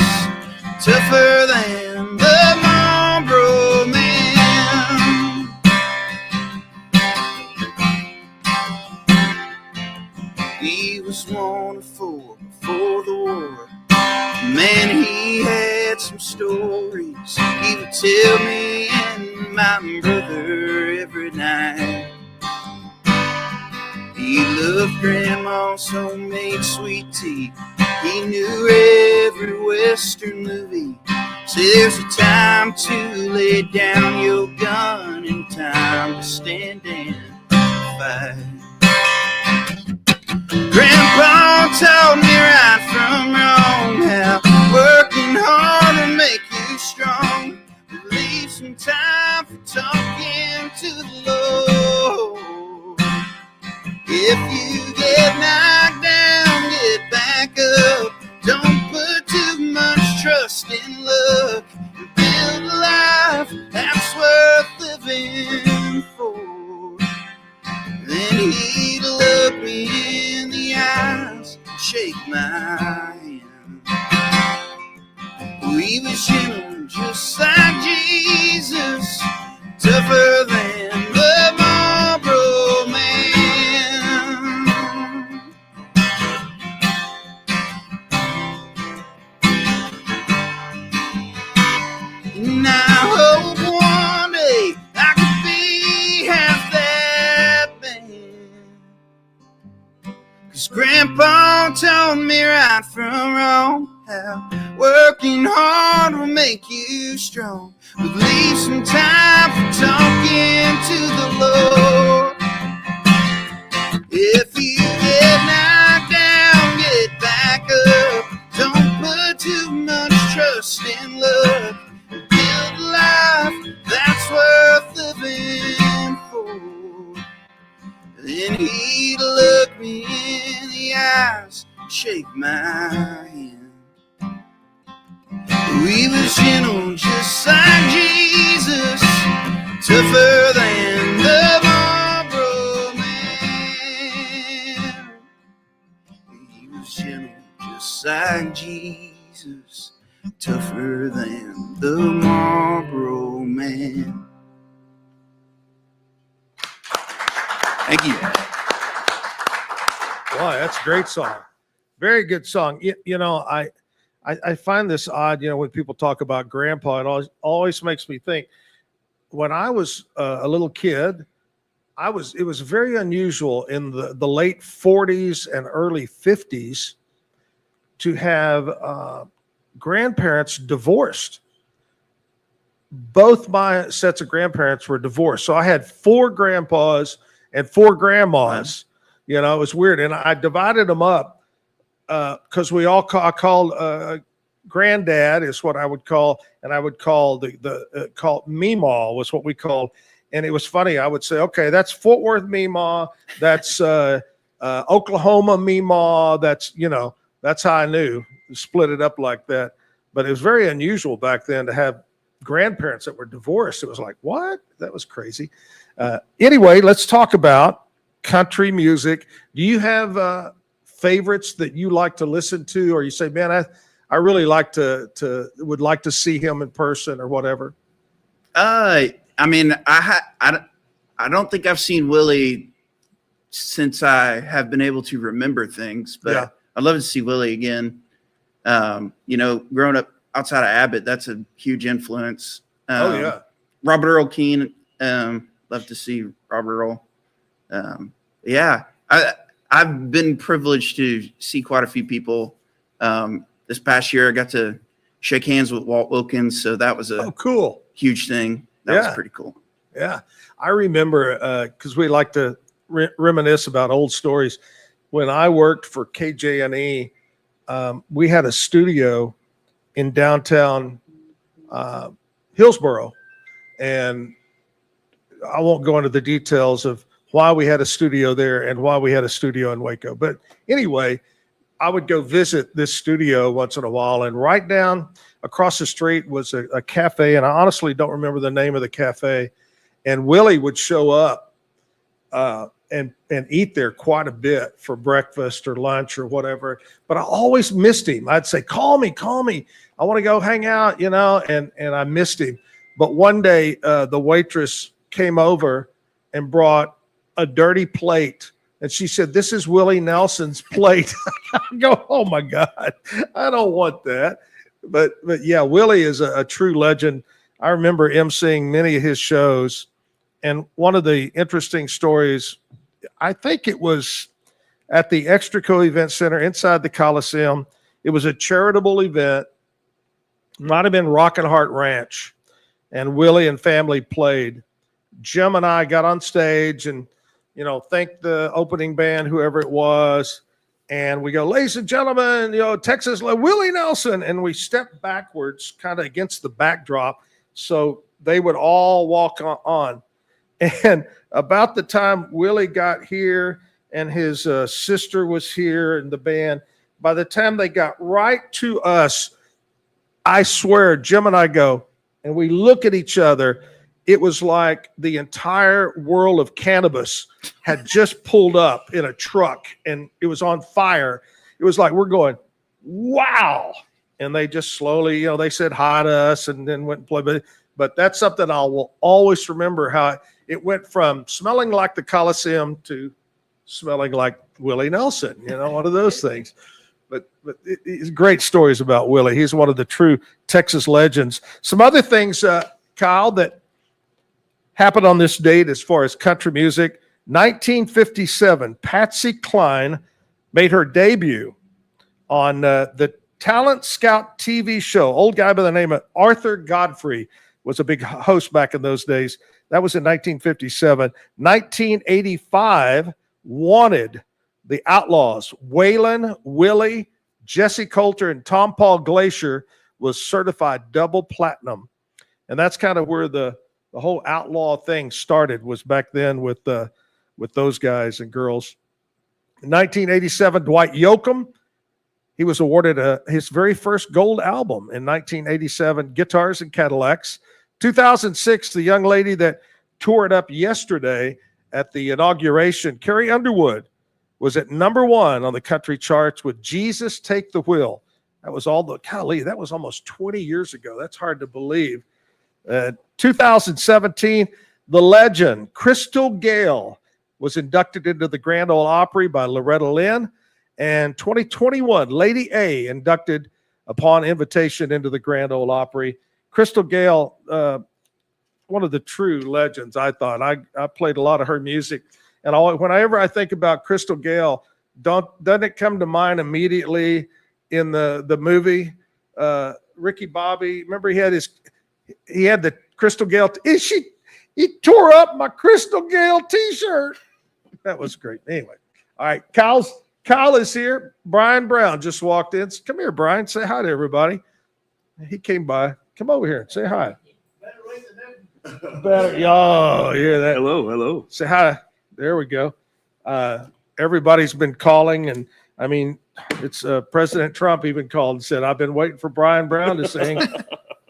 tougher than the Marlboro Man. He was 1 of 4 before the war. Man, he had some stories he would tell me and my brother every night. He loved Grandma's homemade sweet tea. He knew every Western movie. Say there's a time to lay down your gun and time to stand and fight. Grandpa told me right from wrong how working hard will make you strong. Leave some time for talking to the Lord. If you get knocked down, get back up. Don't put too much trust in luck, and build a life that's worth living for. Then he'd look me in the eyes and shake my hand. He was gentle, just like Jesus, tougher than the Marlboro Man. And I hope one day I could be half that man. 'Cause Grandpa told me right from wrong how working hard will make you strong, but leave some time for talking to the Lord. If you get knocked down, get back up. Don't put too much trust in luck, and build a life that's worth living for. Then he'd look me in the eyes and shake my hand. He was gentle, just like Jesus. Jesus, tougher than the Marlboro Man. He was gentle, just like Jesus, tougher than the Marlboro Man. Thank you. Wow, that's a great song. Very good song. You know, I find this odd, you know, when people talk about grandpa, it always makes me think when I was a little kid, it was very unusual in the late 40s and early 50s to have grandparents divorced. Both my sets of grandparents were divorced. So I had 4 grandpas and 4 grandmas. You know, it was weird. And I divided them up because I called granddad is what I would call, and I would call call Meemaw was what we called. And it was funny. I would say, okay, that's Fort Worth Meemaw. That's Oklahoma Meemaw. That's, you know, that's how I knew. Split it up like that. But it was very unusual back then to have grandparents that were divorced. It was like, what? That was crazy. Anyway, let's talk about country music. Do you have favorites that you like to listen to, or you say, man, I really like would like to see him in person or whatever? I mean, I don't think I've seen Willie since I have been able to remember things, but yeah. I'd love to see Willie again. You know, growing up outside of Abbott, that's a huge influence. Oh yeah. Robert Earl Keen, love to see Robert Earl. Yeah, I've been privileged to see quite a few people. This past year, I got to shake hands with Walt Wilkins, so that was a cool, huge thing. That was pretty cool. Yeah, I remember because we like to reminisce about old stories. When I worked for KJNE, we had a studio in downtown Hillsboro, and I won't go into the details of why we had a studio there and why we had a studio in Waco. But anyway, I would go visit this studio once in a while, and right down across the street was a cafe, and I honestly don't remember the name of the cafe. And Willie would show up and eat there quite a bit for breakfast or lunch or whatever. But I always missed him. I'd say, call me. I want to go hang out, you know, and I missed him. But one day the waitress came over and brought a dirty plate. And she said, this is Willie Nelson's plate. I go, oh my God, I don't want that. But yeah, Willie is a true legend. I remember emceeing many of his shows. And one of the interesting stories, I think it was at the Extraco Event Center inside the Coliseum. It was a charitable event. Might have been Rockin' Heart Ranch. And Willie and family played. Jim and I got on stage and, you know, thanked the opening band, whoever it was. And we go, ladies and gentlemen, you know, Texas, Willie Nelson. And we stepped backwards kind of against the backdrop so they would all walk on. And about the time Willie got here and his sister was here in the band, by the time they got right to us, I swear, Jim and I go, and we look at each other. It was like the entire world of cannabis had just pulled up in a truck and it was on fire. It was like, we're going, wow. And they just slowly, you know, they said hi to us and then went and played. But that's something I will always remember, how it went from smelling like the Coliseum to smelling like Willie Nelson, you know, one of those things. But it's great stories about Willie. He's one of the true Texas legends. Some other things, Kyle, that happened on this date as far as country music. 1957, Patsy Cline made her debut on the Talent Scout TV show. Old guy by the name of Arthur Godfrey was a big host back in those days. That was in 1957. 1985, Wanted, the Outlaws, Waylon, Willie, Jesse Coulter, and Tom Paul Glacier was certified double platinum. And that's kind of where the whole outlaw thing started, was back then with those guys and girls. In 1987, Dwight Yoakam, he was awarded his very first gold album in 1987, Guitars and Cadillacs. 2006, the young lady that tore it up yesterday at the inauguration, Carrie Underwood, was at number 1 on the country charts with Jesus Take the Wheel. That was that was almost 20 years ago. That's hard to believe. 2017, the legend Crystal Gayle was inducted into the Grand Ole Opry by Loretta Lynn. And 2021, Lady A inducted upon invitation into the Grand Ole Opry. Crystal Gayle, one of the true legends, I thought. I played a lot of her music. And whenever I think about Crystal Gayle, doesn't it come to mind immediately in the movie Ricky Bobby? Remember he had the Crystal Gayle. He tore up my Crystal Gayle T-shirt. That was great. Anyway, all right, Kyle is here. Brian Brown just walked in. Come here, Brian. Say hi to everybody. He came by. Come over here and say hi. Better. Oh, you hear that? Hello. Say hi. There we go. Everybody's been calling, and I mean, it's President Trump even called and said, "I've been waiting for Brian Brown to sing."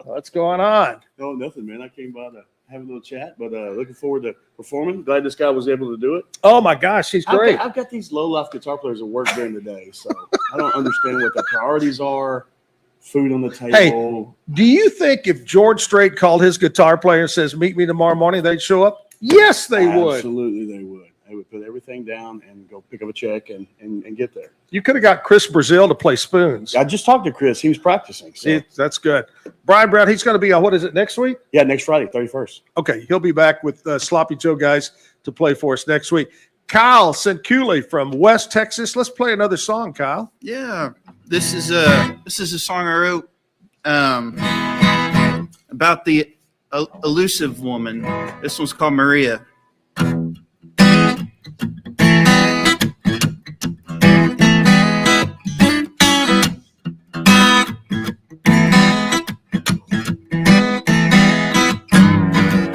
What's going on? Oh, nothing, man. I came by to have a little chat, but looking forward to performing. Glad this guy was able to do it. Oh my gosh, he's great. I've got these low-life guitar players that work during the day, so I don't understand what the priorities are. Food on the table. Hey, do you think if George Strait called his guitar player and says, "Meet me tomorrow morning," they'd show up? Yes, they would. Absolutely, they would. They would put everything down and go pick up a check and get there. You could have got Chris Brazil to play spoons. I just talked to Chris. He was practicing. So. See, that's good. Brian Brown, he's going to be on, what is it, next week? Yeah, next Friday, 31st. Okay, he'll be back with Sloppy Joe guys to play for us next week. Kyle Sinkule from West Texas. Let's play another song, Kyle. Yeah, this is a song I wrote about the elusive woman. This one's called Maria.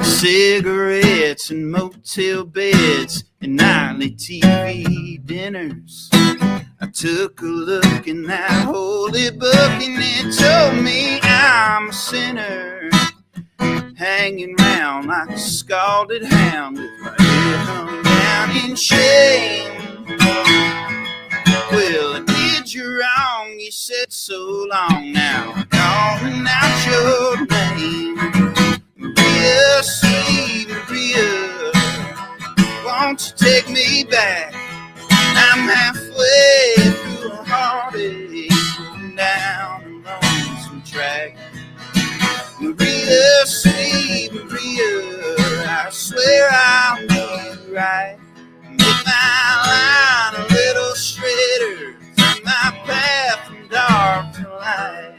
Cigarettes and motel beds and nightly TV dinners. I took a look in that holy book and it told me I'm a sinner, hanging round like a scalded hound with my head hung down in shame. Well, I did you wrong, you said so long now, calling out your name. Maria, sweet Maria, won't you take me back? I'm halfway through a heartache, going down a lonesome track. Maria, sweet Maria, I swear I'll do you right. Make my line a little straighter, turn my path from dark to light.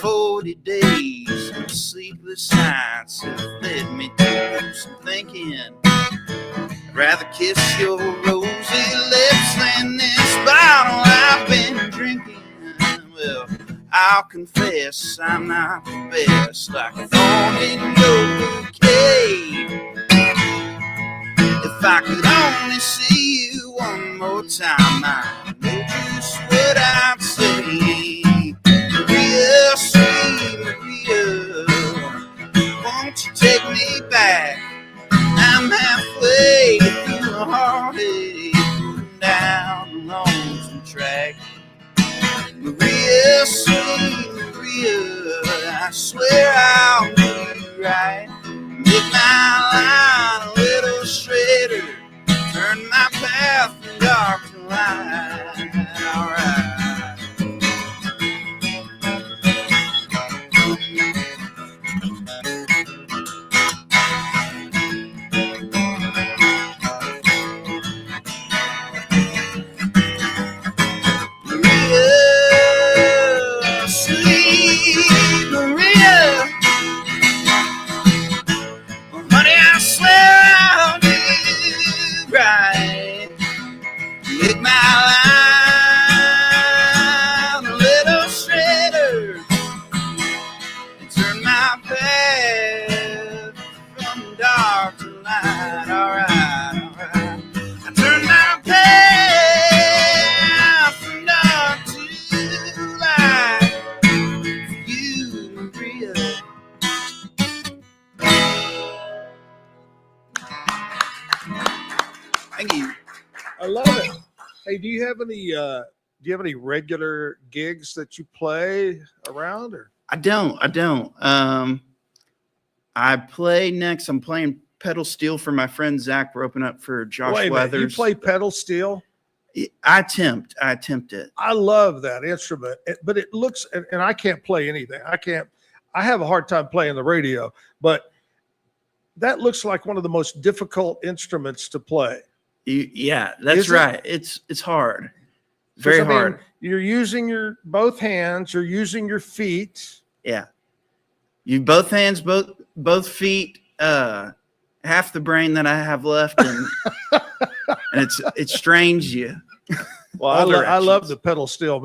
40 days and sleepless nights have led me to some thinking. I'd rather kiss your rosy lips than this bottle I've been drinking. Well, I'll confess I'm not the best, like a thorn in your bouquet. If I could only see you one more time, I know just what I'd say. Maria, sweet Maria, won't you take me back? I'm halfway through a heartache, going down a lonesome track. Maria, sweet Maria, I swear I'll do you right. Make my line a little straighter, turn my path from dark to light. All right. Honey, Thank you. I love it. Hey, do you have any regular gigs that you play around, or? I don't. I play next. I'm playing pedal steel for my friend Zach. We're opening up for Josh Wait a minute, you Weathers. play pedal steel? I attempt it. I love that instrument, but it looks, and I can't play anything. I have a hard time playing the radio, but that looks like one of the most difficult instruments to play. Yeah, that's right. It's hard. Very hard. You're using your both hands, you're using your feet. Yeah. You both hands, both feet, half the brain that I have left, and it strains you. Well, I love the pedal steel.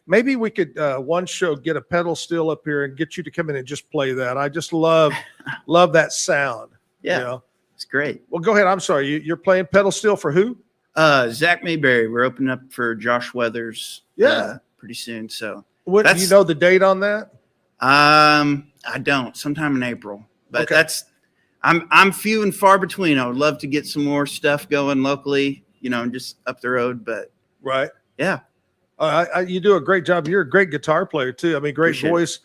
Maybe we could one show get a pedal steel up here and get you to come in and just play that. I just love that sound. Yeah, you know? It's great. Well, go ahead. I'm sorry. You're playing pedal steel for who? Zach Mayberry. We're opening up for Josh Weathers. Pretty soon. So, do you know the date on that? I don't. Sometime in April. But okay. I'm few and far between. I would love to get some more stuff going locally, just up the road. But right. Yeah. You do a great job. You're a great guitar player too. I mean, great voice,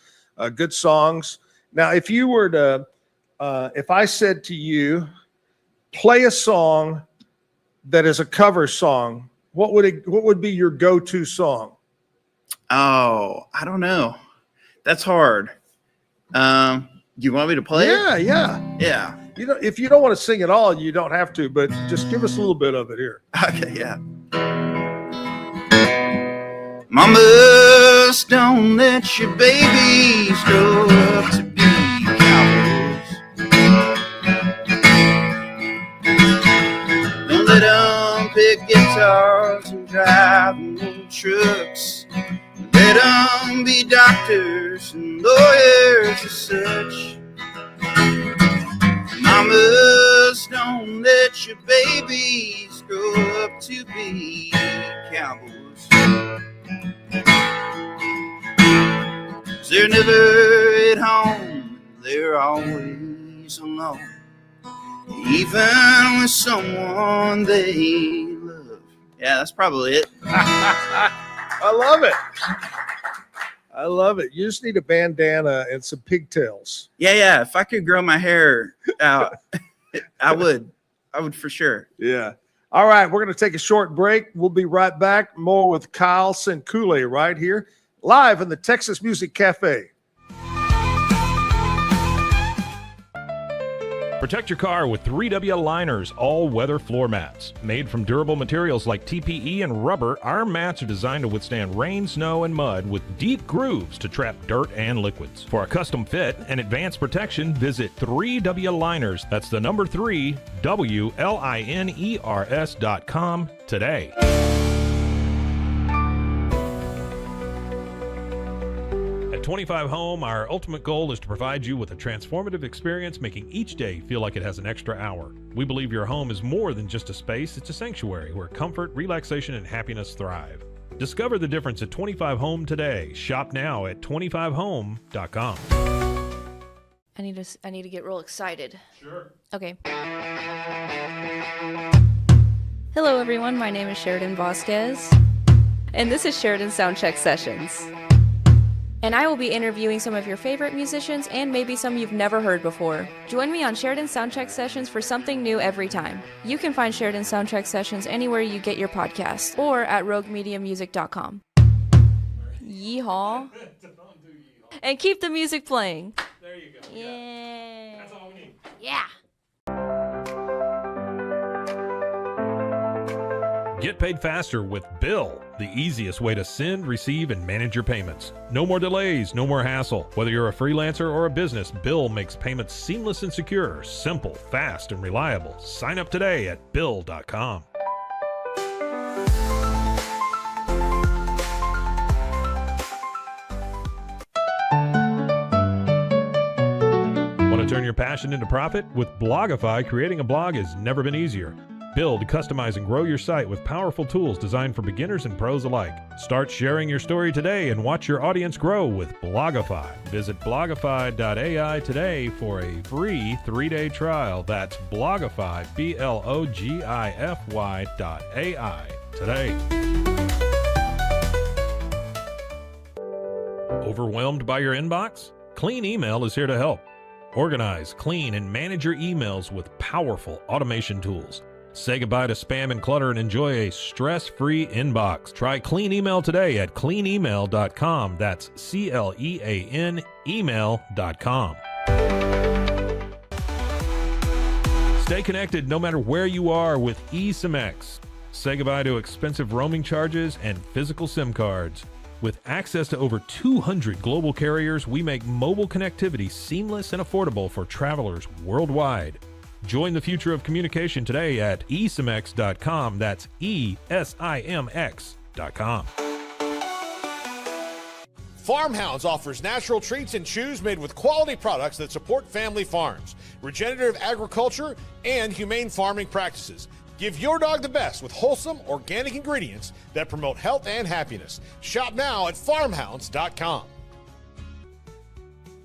good songs. Now, if you were to, if I said to you, play a song that is a cover song, what would be your go-to song? Oh, I don't know. That's hard. Do you want me to play it? Yeah. If you don't want to sing it all, you don't have to, but just give us a little bit of it here. Okay, yeah. Mamas, don't let your babies grow up to be cowboys. Don't let them pick guitars and drive old trucks. Let them be doctors and lawyers and such. Mamas, don't let your babies grow up to be cowboys. 'Cause they're never at home, they're always alone, even with someone they love. Yeah, that's probably it. I love it. I love it. You just need a bandana and some pigtails. Yeah. If I could grow my hair out, I would for sure. Yeah. All right. We're going to take a short break. We'll be right back. More with Kyle Sinkule right here, live in the Texas Music Cafe. Protect your car with 3W Liners all-weather floor mats. Made from durable materials like TPE and rubber, our mats are designed to withstand rain, snow, and mud with deep grooves to trap dirt and liquids. For a custom fit and advanced protection, visit 3W Liners. That's the number 3, WLINERS.com today. At 25 Home, our ultimate goal is to provide you with a transformative experience, making each day feel like it has an extra hour. We believe your home is more than just a space, it's a sanctuary where comfort, relaxation, and happiness thrive. Discover the difference at 25 Home today. Shop now at 25home.com. I need to get real excited. Sure. Okay. Hello everyone, my name is Sheridan Vasquez, and this is Sheridan Soundcheck Sessions. And I will be interviewing some of your favorite musicians and maybe some you've never heard before. Join me on Sheridan Soundcheck Sessions for something new every time. You can find Sheridan Soundcheck Sessions anywhere you get your podcasts or at roguemediamusic.com. Yeehaw. And keep the music playing. There you go. Yeah. That's all we need. Yeah. Get paid faster with Bill, the easiest way to send, receive, and manage your payments. No more delays, no more hassle. Whether you're a freelancer or a business, Bill makes payments seamless and secure, simple, fast, and reliable. Sign up today at Bill.com. Want to turn your passion into profit? With Blogify, creating a blog has never been easier. Build, customize, and grow your site with powerful tools designed for beginners and pros alike. Start sharing your story today and watch your audience grow with Blogify. Visit blogify.ai today for a free 3-day trial. That's Blogify, blogify.ai today. Overwhelmed by your inbox? Clean Email is here to help. Organize, clean, and manage your emails with powerful automation tools. Say goodbye to spam and clutter and enjoy a stress-free inbox. Try Clean Email today at cleanemail.com. That's CLEAN email.com. Stay connected no matter where you are with eSIM-X. Say goodbye to expensive roaming charges and physical SIM cards. With access to over 200 global carriers, we make mobile connectivity seamless and affordable for travelers worldwide. Join the future of communication today at eSIMX.com. That's ESIMX.com. Farmhounds offers natural treats and chews made with quality products that support family farms, regenerative agriculture, and humane farming practices. Give your dog the best with wholesome, organic ingredients that promote health and happiness. Shop now at farmhounds.com.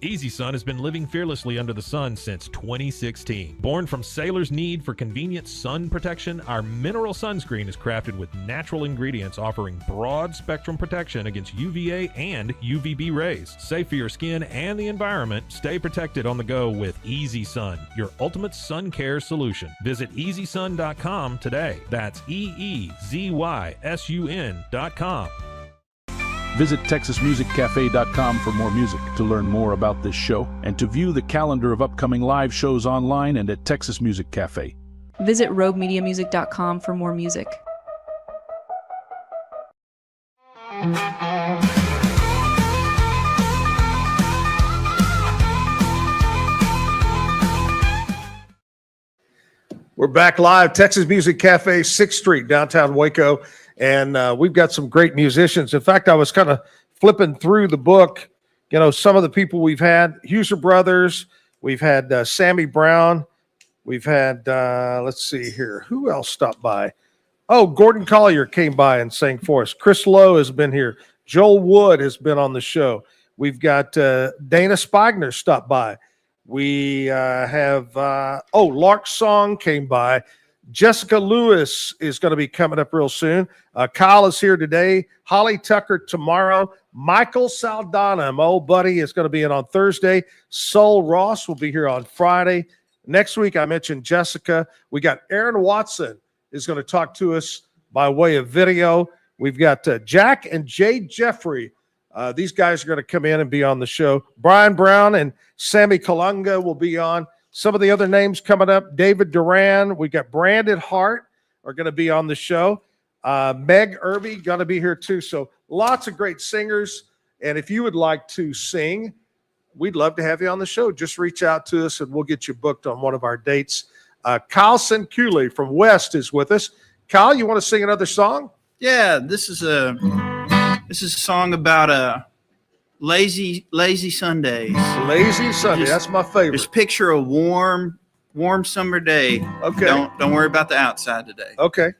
Easy Sun has been living fearlessly under the sun since 2016. Born from sailors' need for convenient sun protection, our mineral sunscreen is crafted with natural ingredients offering broad spectrum protection against UVA and UVB rays. Safe for your skin and the environment, stay protected on the go with Easy Sun, your ultimate sun care solution. Visit EasySun.com today. That's EEZYSUN.com. Visit TexasMusicCafe.com for more music, to learn more about this show, and to view the calendar of upcoming live shows online and at Texas Music Cafe. Visit RogueMediaMusic.com for more music. We're back live, Texas Music Cafe, 6th Street, downtown Waco. And we've got some great musicians. In fact, I was kind of flipping through the book, you know, some of the people we've had. Huser Brothers, we've had Sammy Brown, we've had, let's see here, who else stopped by? Oh, Gordon Collier came by and sang for us. Chris Lowe has been here. Joel Wood has been on the show. We've got Dana Spigner stopped by. We have, Lark Song came by. Jessica Lewis is going to be coming up real soon. Kyle is here today. Holly Tucker tomorrow. Michael Saldana, my old buddy, is going to be in on Thursday. Sol Ross will be here on Friday. Next week, I mentioned Jessica. We got Aaron Watson is going to talk to us by way of video. We've got Jack and Jay Jeffrey. These guys are going to come in and be on the show. Brian Brown and Sammy Kalunga will be on. Some of the other names coming up, David Duran. We got Brandon Hart are going to be on the show. Meg Irby going to be here too. So lots of great singers. And if you would like to sing, we'd love to have you on the show. Just reach out to us and we'll get you booked on one of our dates. Kyle Sinkule from West is with us. Kyle, you want to sing another song? Yeah, this is a song about lazy Sundays. Lazy Sunday. That's my favorite. Just picture a warm summer day. Okay. Don't worry about the outside today. Okay.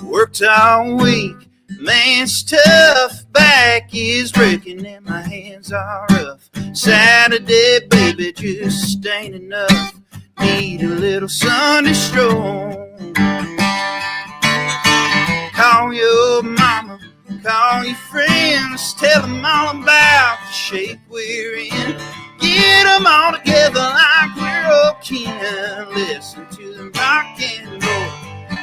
Worked all week. Man's tough, back is breaking and my hands are rough. Saturday, baby, just ain't enough. Need a little Sunday stroll. Call your mama, call your friends, tell them all about the shape we're in. Get them all together like we're all kin. Listen to them rock and roll.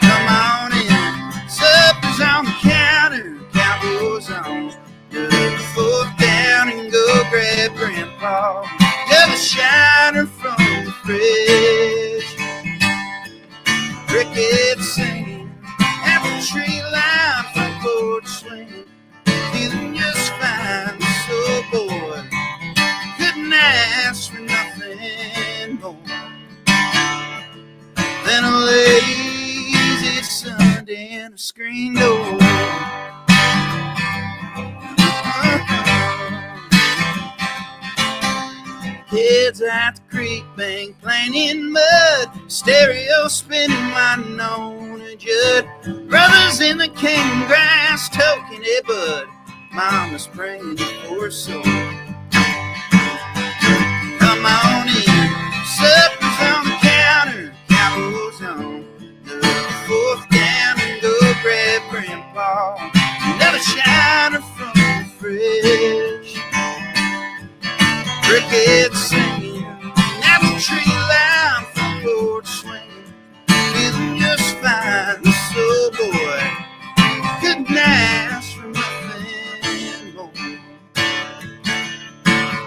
Come on in. Supper's on the counter, cowboys on. Put the fork down and go grab Grandpa. Grab a shiner from the fridge. Crickets singing, apple tree line, front porch swinging. Feeling just fine, so boy, couldn't ask for nothing more than a lazy in a screen door. Kids at the creek bank playing in mud, stereo spinning, winding on a jud. Brothers in the cane grass toking a bud. Mama's praying for a soul. Come on in, supper's on the counter, cowboys on the fourth down, and go grab Grandpa another shiner from the fridge. Crickets singing, apple tree line, front porch swinging, feeling just fine. The soul boy couldn't ask for nothing more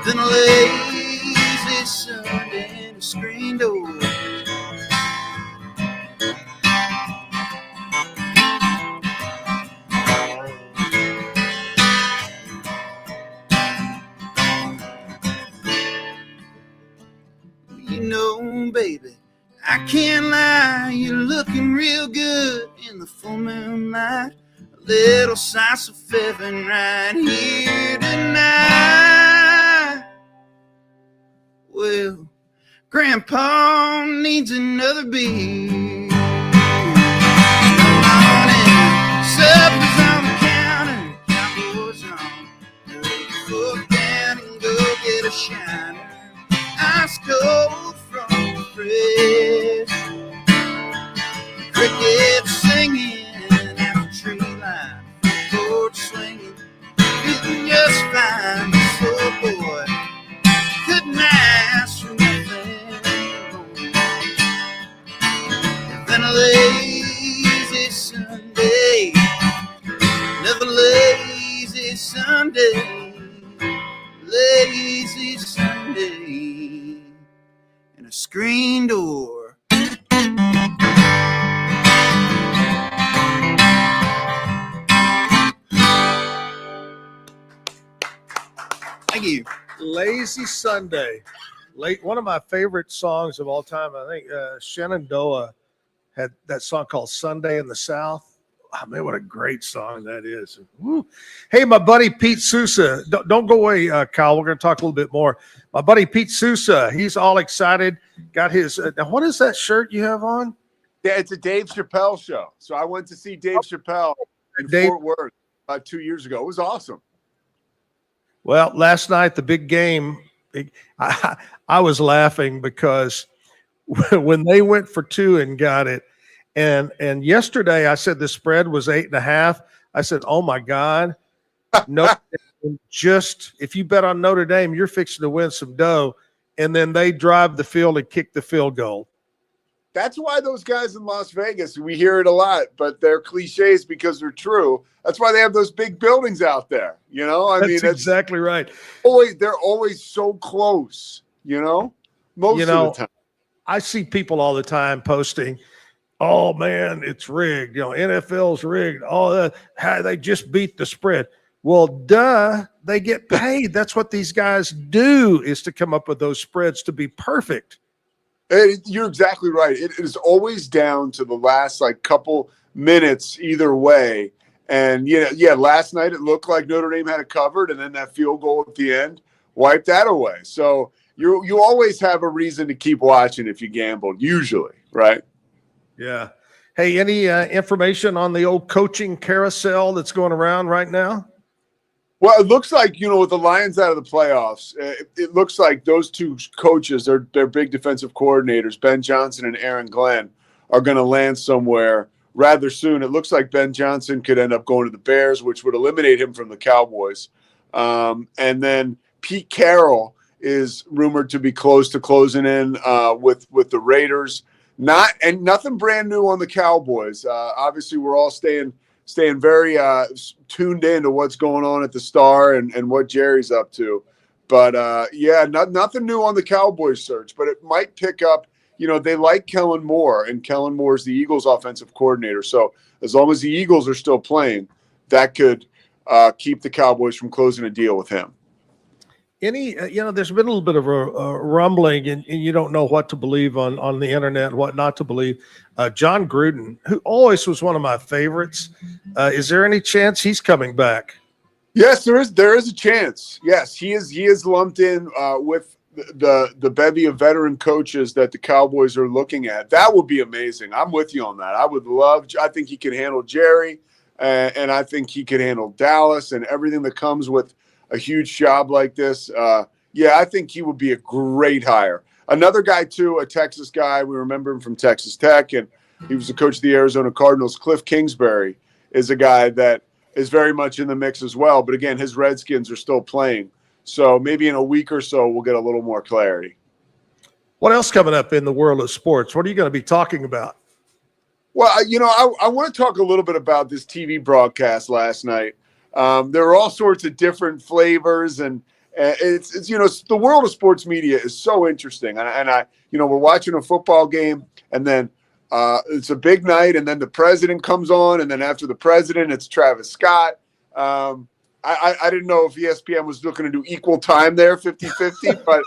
than a lazy Sunday in a screen door. You know, baby, I can't lie, you're looking real good in the full moonlight. A little slice of heaven right here tonight. Well, Grandpa needs another beer. Come on in, supper's on the counter, cowboys on. Look down and go get a shiner. Ice cold from the fridge. Crickets singing at the tree line, porch swinging, feeling just fine. This old boy couldn't ask for nothing more than a lazy Sunday, another lazy Sunday, lazy Sunday in a screen door. Thank you. Lazy Sunday. One of my favorite songs of all time. I think Shenandoah had that song called Sunday in the South. Oh, man, what a great song that is. Woo. Hey, my buddy Pete Sousa. Don't go away, Kyle. We're going to talk a little bit more. My buddy Pete Sousa, he's all excited. Got his now, what is that shirt you have on? Yeah, it's a Dave Chappelle show. So I went to see Dave Chappelle in Fort Worth about 2 years ago. It was awesome. Well, last night, the big game, I was laughing because when they went for two and got it, and yesterday I said the spread was 8.5. I said, oh my God, no, just if you bet on Notre Dame, you're fixing to win some dough. And then they drive the field and kick the field goal. That's why those guys in Las Vegas, we hear it a lot, but they're cliches because they're true. That's why they have those big buildings out there. You know, I mean, that's exactly right. They're always so close, you know, most of the time. I see people all the time posting, oh man, it's rigged. You know, NFL's rigged. Oh, they just beat the spread. Well, duh, they get paid. That's what these guys do, is to come up with those spreads to be perfect. You're exactly right. It is always down to the last couple minutes either way. And last night it looked like Notre Dame had it covered, and then that field goal at the end wiped that away. So you always have a reason to keep watching if you gambled, usually, right? Yeah. Hey, any information on the old coaching carousel that's going around right now? Well, it looks like, with the Lions out of the playoffs, it looks like those two coaches, they're big defensive coordinators, Ben Johnson and Aaron Glenn, are going to land somewhere rather soon. It looks like Ben Johnson could end up going to the Bears, which would eliminate him from the Cowboys. And then Pete Carroll is rumored to be close to closing in with the Raiders. Nothing brand new on the Cowboys. Obviously, we're all staying very tuned in to what's going on at the Star and what Jerry's up to. But, nothing new on the Cowboys search, but it might pick up. They like Kellen Moore, and Kellen Moore is the Eagles' offensive coordinator. So as long as the Eagles are still playing, that could keep the Cowboys from closing a deal with him. There's been a little bit of a rumbling, and you don't know what to believe on the internet, what not to believe. John Gruden, who always was one of my favorites, is there any chance he's coming back? Yes, there is a chance. Yes, he is lumped in with the bevy of veteran coaches that the Cowboys are looking at. That would be amazing. I'm with you on that. I think he can handle Jerry, and I think he can handle Dallas and everything that comes with a huge job like this. I think he would be a great hire. Another guy too, a Texas guy. We remember him from Texas Tech, and he was the coach of the Arizona Cardinals. Cliff Kingsbury is a guy that is very much in the mix as well. But again, his Redskins are still playing. So maybe in a week or so, we'll get a little more clarity. What else coming up in the world of sports? What are you going to be talking about? Well, I want to talk a little bit about this TV broadcast last night. There are all sorts of different flavors, and it's the world of sports media is so interesting. And we're watching a football game, and then it's a big night, and then the president comes on, and then after the president, it's Travis Scott. I didn't know if ESPN was looking to do equal time there, 50-50, but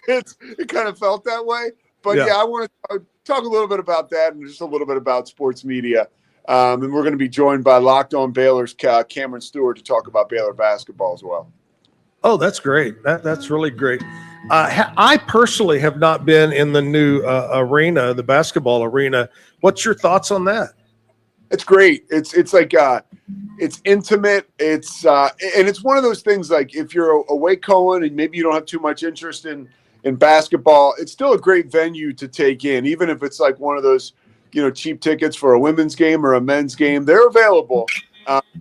it kind of felt that way. But yeah I want to talk a little bit about that and just a little bit about sports media. And we're going to be joined by Locked On Baylor's Cameron Stewart to talk about Baylor basketball as well. Oh, that's great. That's really great. I personally have not been in the new arena, the basketball arena. What's your thoughts on that? It's great. It's like it's intimate. It's and it's one of those things like if you're a Wacoan and maybe you don't have too much interest in basketball, it's still a great venue to take in, even if it's like one of those cheap tickets for a women's game or a men's game. They're available.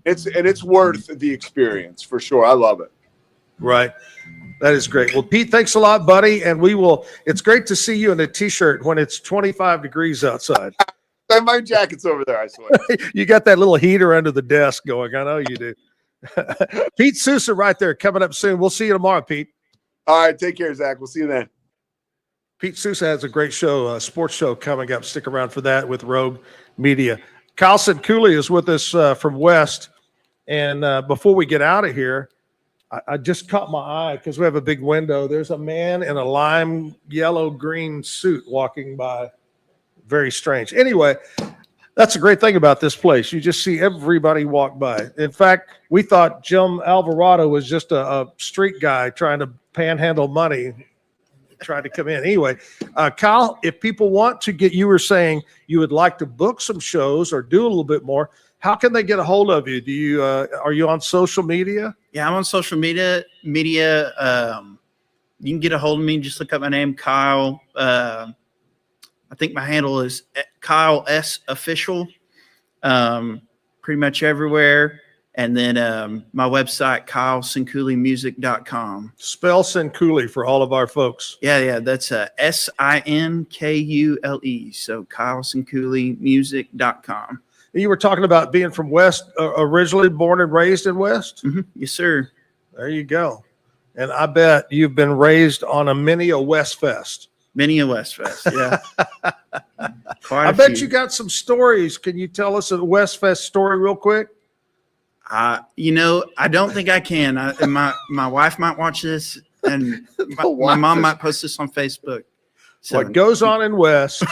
It's worth the experience for sure. I love it. Right. That is great. Well, Pete, thanks a lot, buddy. And it's great to see you in a t-shirt when it's 25 degrees outside. My jacket's over there, I swear. You got that little heater under the desk going. I know you do. Pete Sousa right there coming up soon. We'll see you tomorrow, Pete. All right. Take care, Zach. We'll see you then. Pete Sousa has a great show, a sports show coming up. Stick around for that with Rogue Media. Kyle Sinkule is with us from West. And before we get out of here, I just caught my eye because we have a big window. There's a man in a lime yellow green suit walking by. Very strange. Anyway, that's a great thing about this place. You just see everybody walk by. In fact, we thought Jim Alvarado was just a street guy trying to panhandle money, trying to come in. Anyway, Kyle, if people want to you were saying you would like to book some shows or do a little bit more, how can they get a hold of you? Are you on social media? Yeah, I'm on social media. You can get a hold of me. Just look up my name, Kyle. I think my handle is Kyle S Official. Pretty much everywhere. And then my website, KyleSinkulemusic.com. Spell Sinkule for all of our folks. Yeah. That's Sinkule. So KyleSinkulemusic.com. You were talking about being from West, originally born and raised in West? Mm-hmm. Yes, sir. There you go. And I bet you've been raised on many a West Fest. Many a West Fest, yeah. I bet you got some stories. Can you tell us a West Fest story real quick? I don't think I can. And my wife might watch this, and my mom might post this on Facebook. So what goes on in West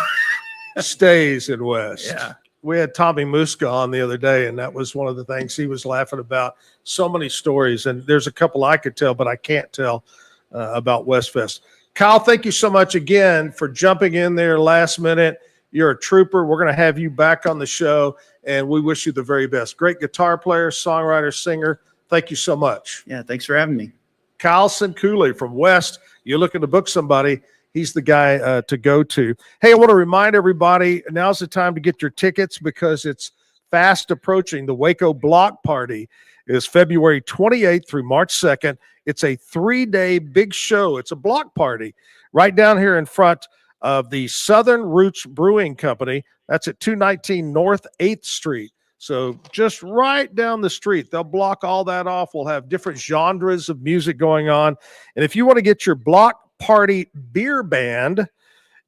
stays in West. Yeah. We had Tommy Muska on the other day, and that was one of the things he was laughing about. So many stories, and there's a couple I could tell, but I can't tell about West Fest. Kyle, thank you so much again for jumping in there last minute. You're a trooper. We're going to have you back on the show, and we wish you the very best. Great guitar player, songwriter, singer. Thank you so much. Yeah, thanks for having me. Kyle Sinkule from West. You're looking to book somebody, he's the guy to go to. Hey, I want to remind everybody, now's the time to get your tickets because it's fast approaching. The Waco Block Party is February 28th through March 2nd. It's a 3-day big show. It's a block party right down here in front of the Southern Roots Brewing Company. That's at 219 North 8th Street. So just right down the street. They'll block all that off. We'll have different genres of music going on. And if you want to get your block party beer band,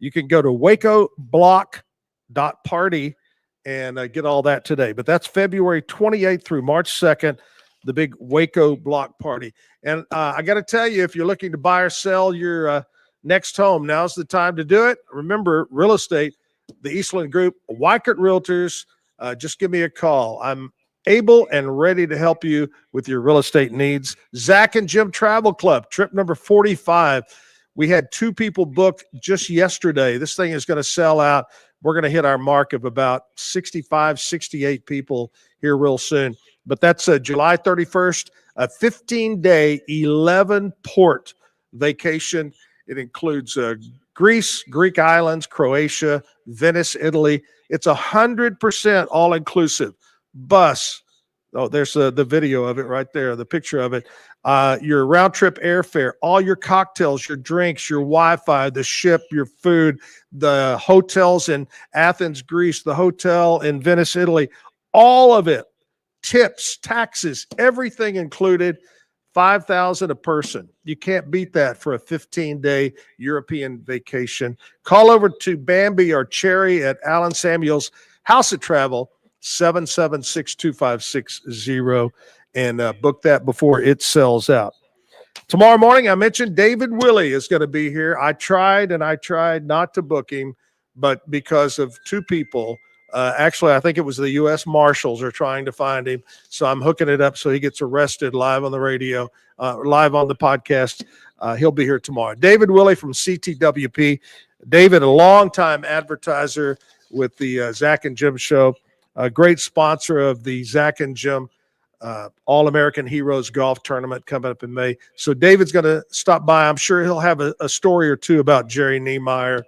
you can go to wacoblock.party and get all that today. But that's February 28th through March 2nd. the big Waco block party. And I got to tell you, if you're looking to buy or sell your next home, now's the time to do it. Remember, real estate, the Eastland Group, Weichert Realtors, just give me a call. I'm able and ready to help you with your real estate needs. Zack and Jim Travel Club, trip number 45. We had 2 people booked just yesterday. This thing is going to sell out. We're going to hit our mark of about 65, 68 people here real soon. But that's July 31st, a 15-day, 11-port vacation. It includes Greece, Greek islands, Croatia, Venice, Italy. It's 100% all-inclusive. Bus. Oh, there's the video of it right there, the picture of it. Your round-trip airfare, all your cocktails, your drinks, your Wi-Fi, the ship, your food, the hotels in Athens, Greece, the hotel in Venice, Italy, all of it. Tips, taxes, everything included. $5,000 a person. You can't beat that for a 15-day European vacation. Call over to Bambi or Cherry at Alan Samuels House of Travel, 776-2560, and book that before it sells out. Tomorrow morning, I mentioned David Willey is going to be here. I tried not to book him, but because of 2 people, actually, I think it was the U.S. Marshals are trying to find him. So I'm hooking it up so he gets arrested live on the radio, live on the podcast. He'll be here tomorrow. David Willey from CTWP. David, a longtime advertiser with the Zack and Jim show, a great sponsor of the Zack and Jim All-American Heroes Golf Tournament coming up in May. So David's going to stop by. I'm sure he'll have a story or 2 about Jerry Niemeyer.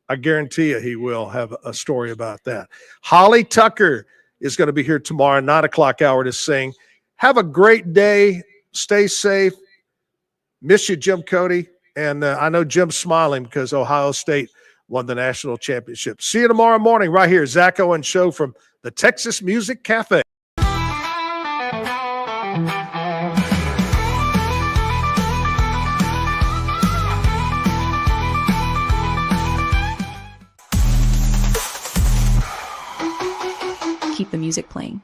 I guarantee you he will have a story about that. Holly Tucker is going to be here tomorrow, 9 o'clock hour to sing. Have a great day. Stay safe. Miss you, Jim Cody. And I know Jim's smiling because Ohio State won the national championship. See you tomorrow morning right here. Zack Owen Show from the Texas Music Cafe. Keep the music playing.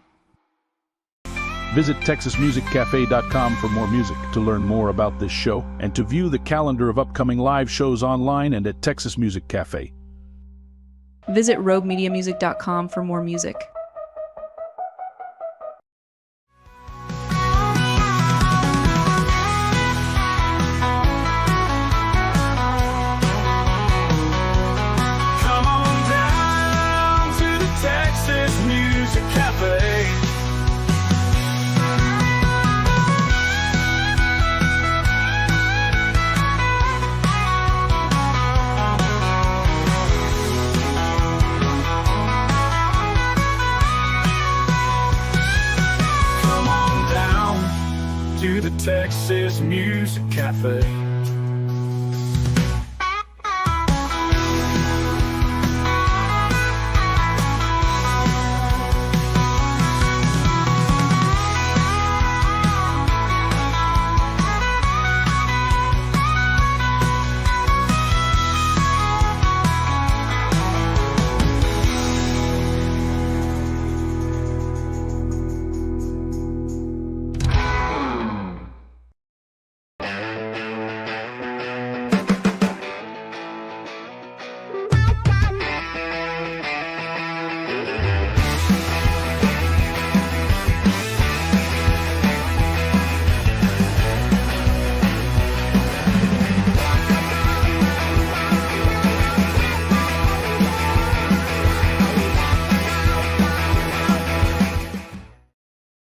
Visit TexasMusicCafe.com for more music, to learn more about this show, and to view the calendar of upcoming live shows online and at Texas Music Cafe. Visit RogueMediaMusic.com for more music. Come on down to the Texas Music Cafe. Come on down to the Texas Music Cafe.